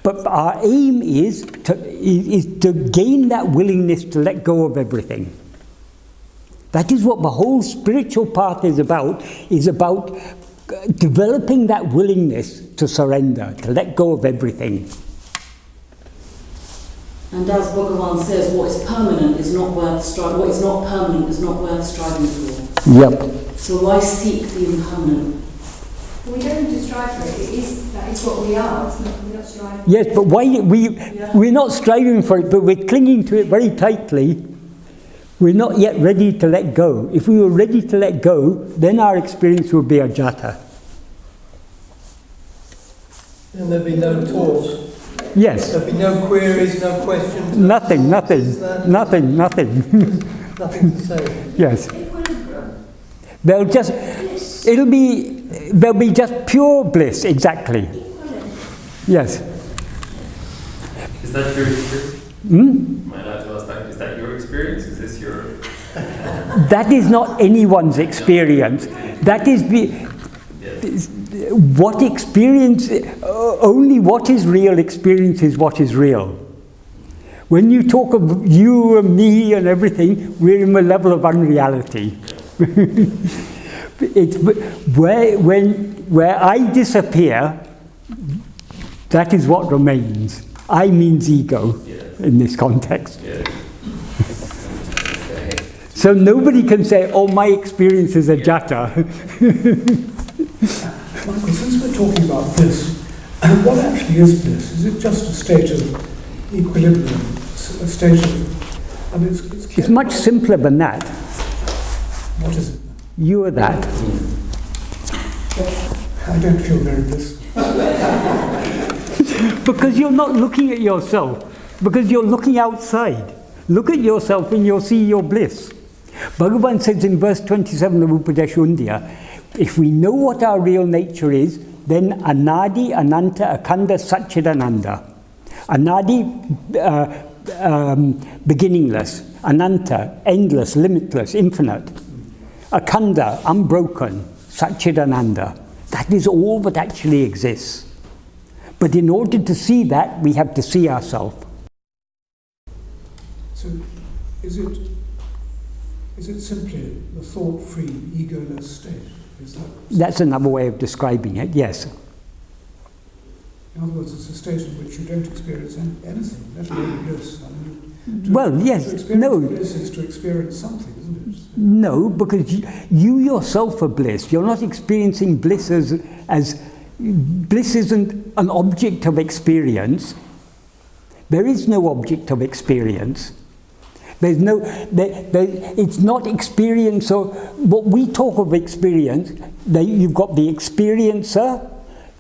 But our aim is to gain that willingness to let go of everything. That is what the whole spiritual path is about developing that willingness to surrender, to let go of everything. And as Bhagavan says, what is permanent is not worth striving. What is not permanent is not worth striving for. Yep. So why seek the impermanent? We don't need to strive for it. That is what we are. We're not striving. Yes, but we're not striving for it, but we're clinging to it very tightly. We're not yet ready to let go. If we were ready to let go, then our experience would be a jata. And there'd be no talk. Yes. There'd be no queries, no questions. Nothing. Nothing to say. Yes. There'll be just pure bliss, exactly. Yes. Is that your experience? Am I allowed to ask that? Is that your experience? Is this your... That is not anyone's experience. That is what experience, only what is real experience is what is real. When you talk of you and me and everything, we're in a level of unreality. It's where I disappear, that is what remains. I means ego in this context. So nobody can say, oh, my experience is a jata. Michael, since we're talking about bliss, what actually is bliss? Is it just a state of equilibrium? A state of... I mean, it's much simpler than that. What is it? You are that. I don't feel very bliss. Because you're not looking at yourself. Because you're looking outside. Look at yourself and you'll see your bliss. Bhagavan says in verse 27 of Upadesh Undhya, if we know what our real nature is, then Anadi, Ananta, Akhanda, Satchidananda. Anadi, beginningless. Ananta, endless, limitless, infinite. Akhanda, unbroken. Satchidananda. That is all that actually exists. But in order to see that, we have to see ourselves. So, is it simply the thought-free, egoless state? That's another way of describing it, yes. In other words, it's a state in which you don't experience anything, let alone bliss. I mean, well, yes, to experience bliss is to experience something, isn't it? No, because you yourself are bliss. You're not experiencing bliss as bliss isn't an object of experience. There is no object of experience. There's no, it's not experience. So what we talk of experience, you've got the experiencer,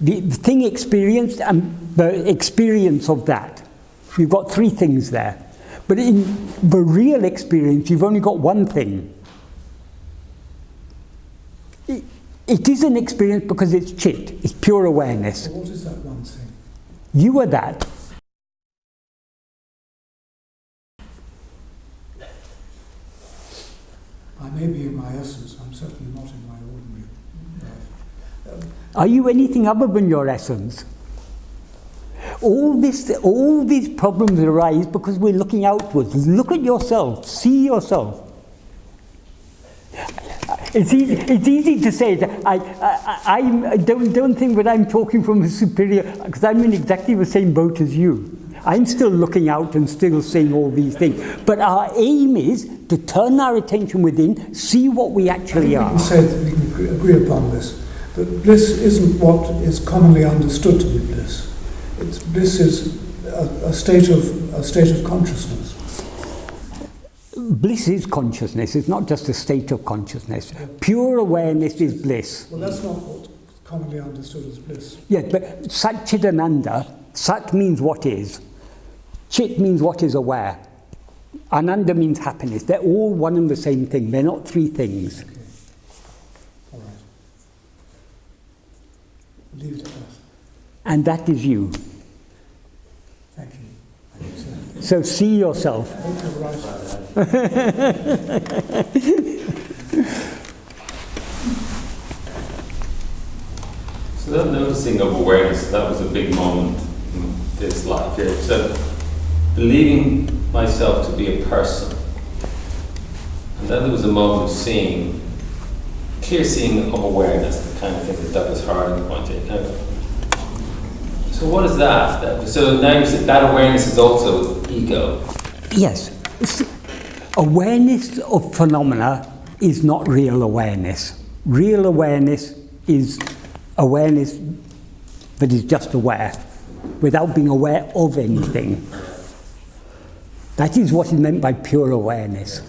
the thing experienced, and the experience of that. You've got three things there. But in the real experience, you've only got one thing. It is an experience because it's chit, it's pure awareness. So what is that one thing? You are that. I may be in my essence, I'm certainly not in my ordinary life. Are you anything other than your essence? All these problems arise because we're looking outwards. Look at yourself, see yourself. It's easy to say that I don't think that I'm talking from a superior, because I'm in exactly the same boat as you. I'm still looking out and still saying all these things. But our aim is to turn our attention within, see what we actually are. We can say that we can agree upon this, that bliss isn't what is commonly understood to be bliss. Bliss is a state of consciousness. Bliss is consciousness. It's not just a state of consciousness. Pure awareness is bliss. Well, that's not what's commonly understood as bliss. Yes, but Sat Chit Ananda, Sat means what is. Chit means what is aware. Ananda means happiness. They're all one and the same thing. They're not three things. Okay. All right. Leave it at that. And that is you. Thank you. So see yourself. So that noticing of awareness, that was a big moment in this life here. So believing myself to be a person. And then there was a moment of seeing, clear seeing of awareness, the kind of thing that Douglas Harding pointed out. So what is that? So now you said that awareness is also ego. Yes. Awareness of phenomena is not real awareness. Real awareness is awareness that is just aware, without being aware of anything. That is what is meant by pure awareness.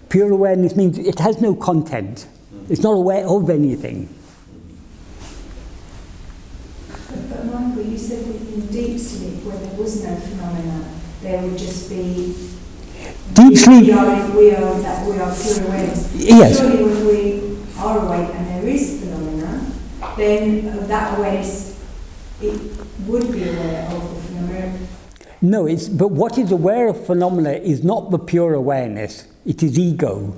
Pure awareness means it has no content. It's not aware of anything. But Michael, you said that in deep sleep, where there was no phenomena, there would just be deep sleep. We are pure awareness. Yes. Surely when we are awake and there is phenomena, then that awareness, it would be aware of the phenomena. No, but what is aware of phenomena is not the pure awareness. It is ego,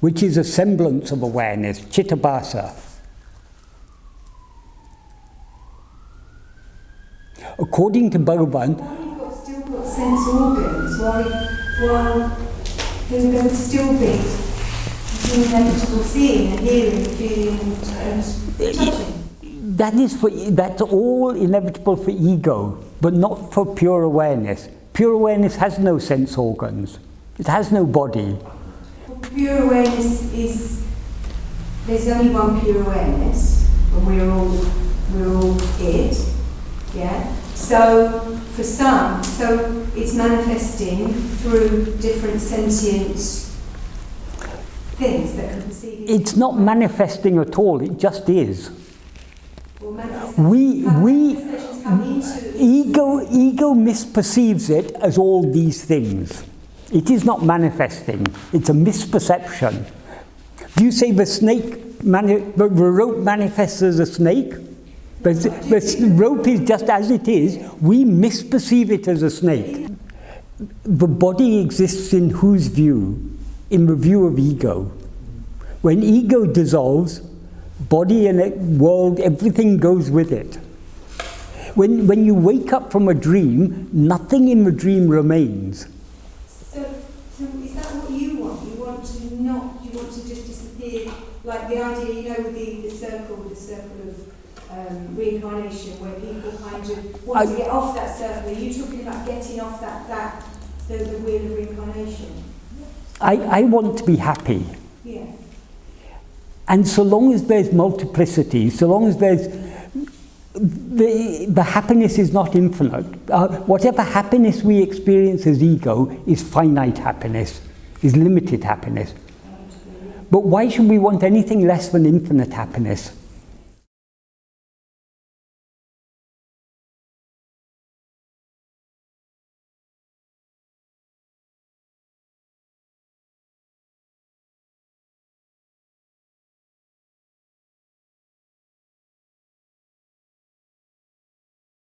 which is a semblance of awareness, chittabhasa. According to Bhagavan, You've still got sense organs, while there would still be inevitable seeing and hearing, feeling and touching. That's all inevitable for ego, but not for pure awareness. Pure awareness has no sense organs. It has no body. Well, pure awareness is, there's only one pure awareness, and we're all it. Yeah. So for some, it's manifesting through different sentient things that can perceive. It's not manifesting at all. It just is. Ego misperceives it as all these things. It is not manifesting. It's a misperception. Do you say the rope manifests as a snake? But the rope is just as it is. We misperceive it as a snake. The body exists in whose view? In the view of ego. When ego dissolves, body and world, everything goes with it. When you wake up from a dream, nothing in the dream remains. So is that what you want? You want to just disappear, like the idea, with the circle of reincarnation, where people kind of want to get off that circle. Are you talking about getting off the wheel of reincarnation? I want to be happy. Yeah. And so long as there's multiplicity, so long as there's the happiness is not infinite. Whatever happiness we experience as ego is finite happiness, is limited happiness. But why should we want anything less than infinite happiness?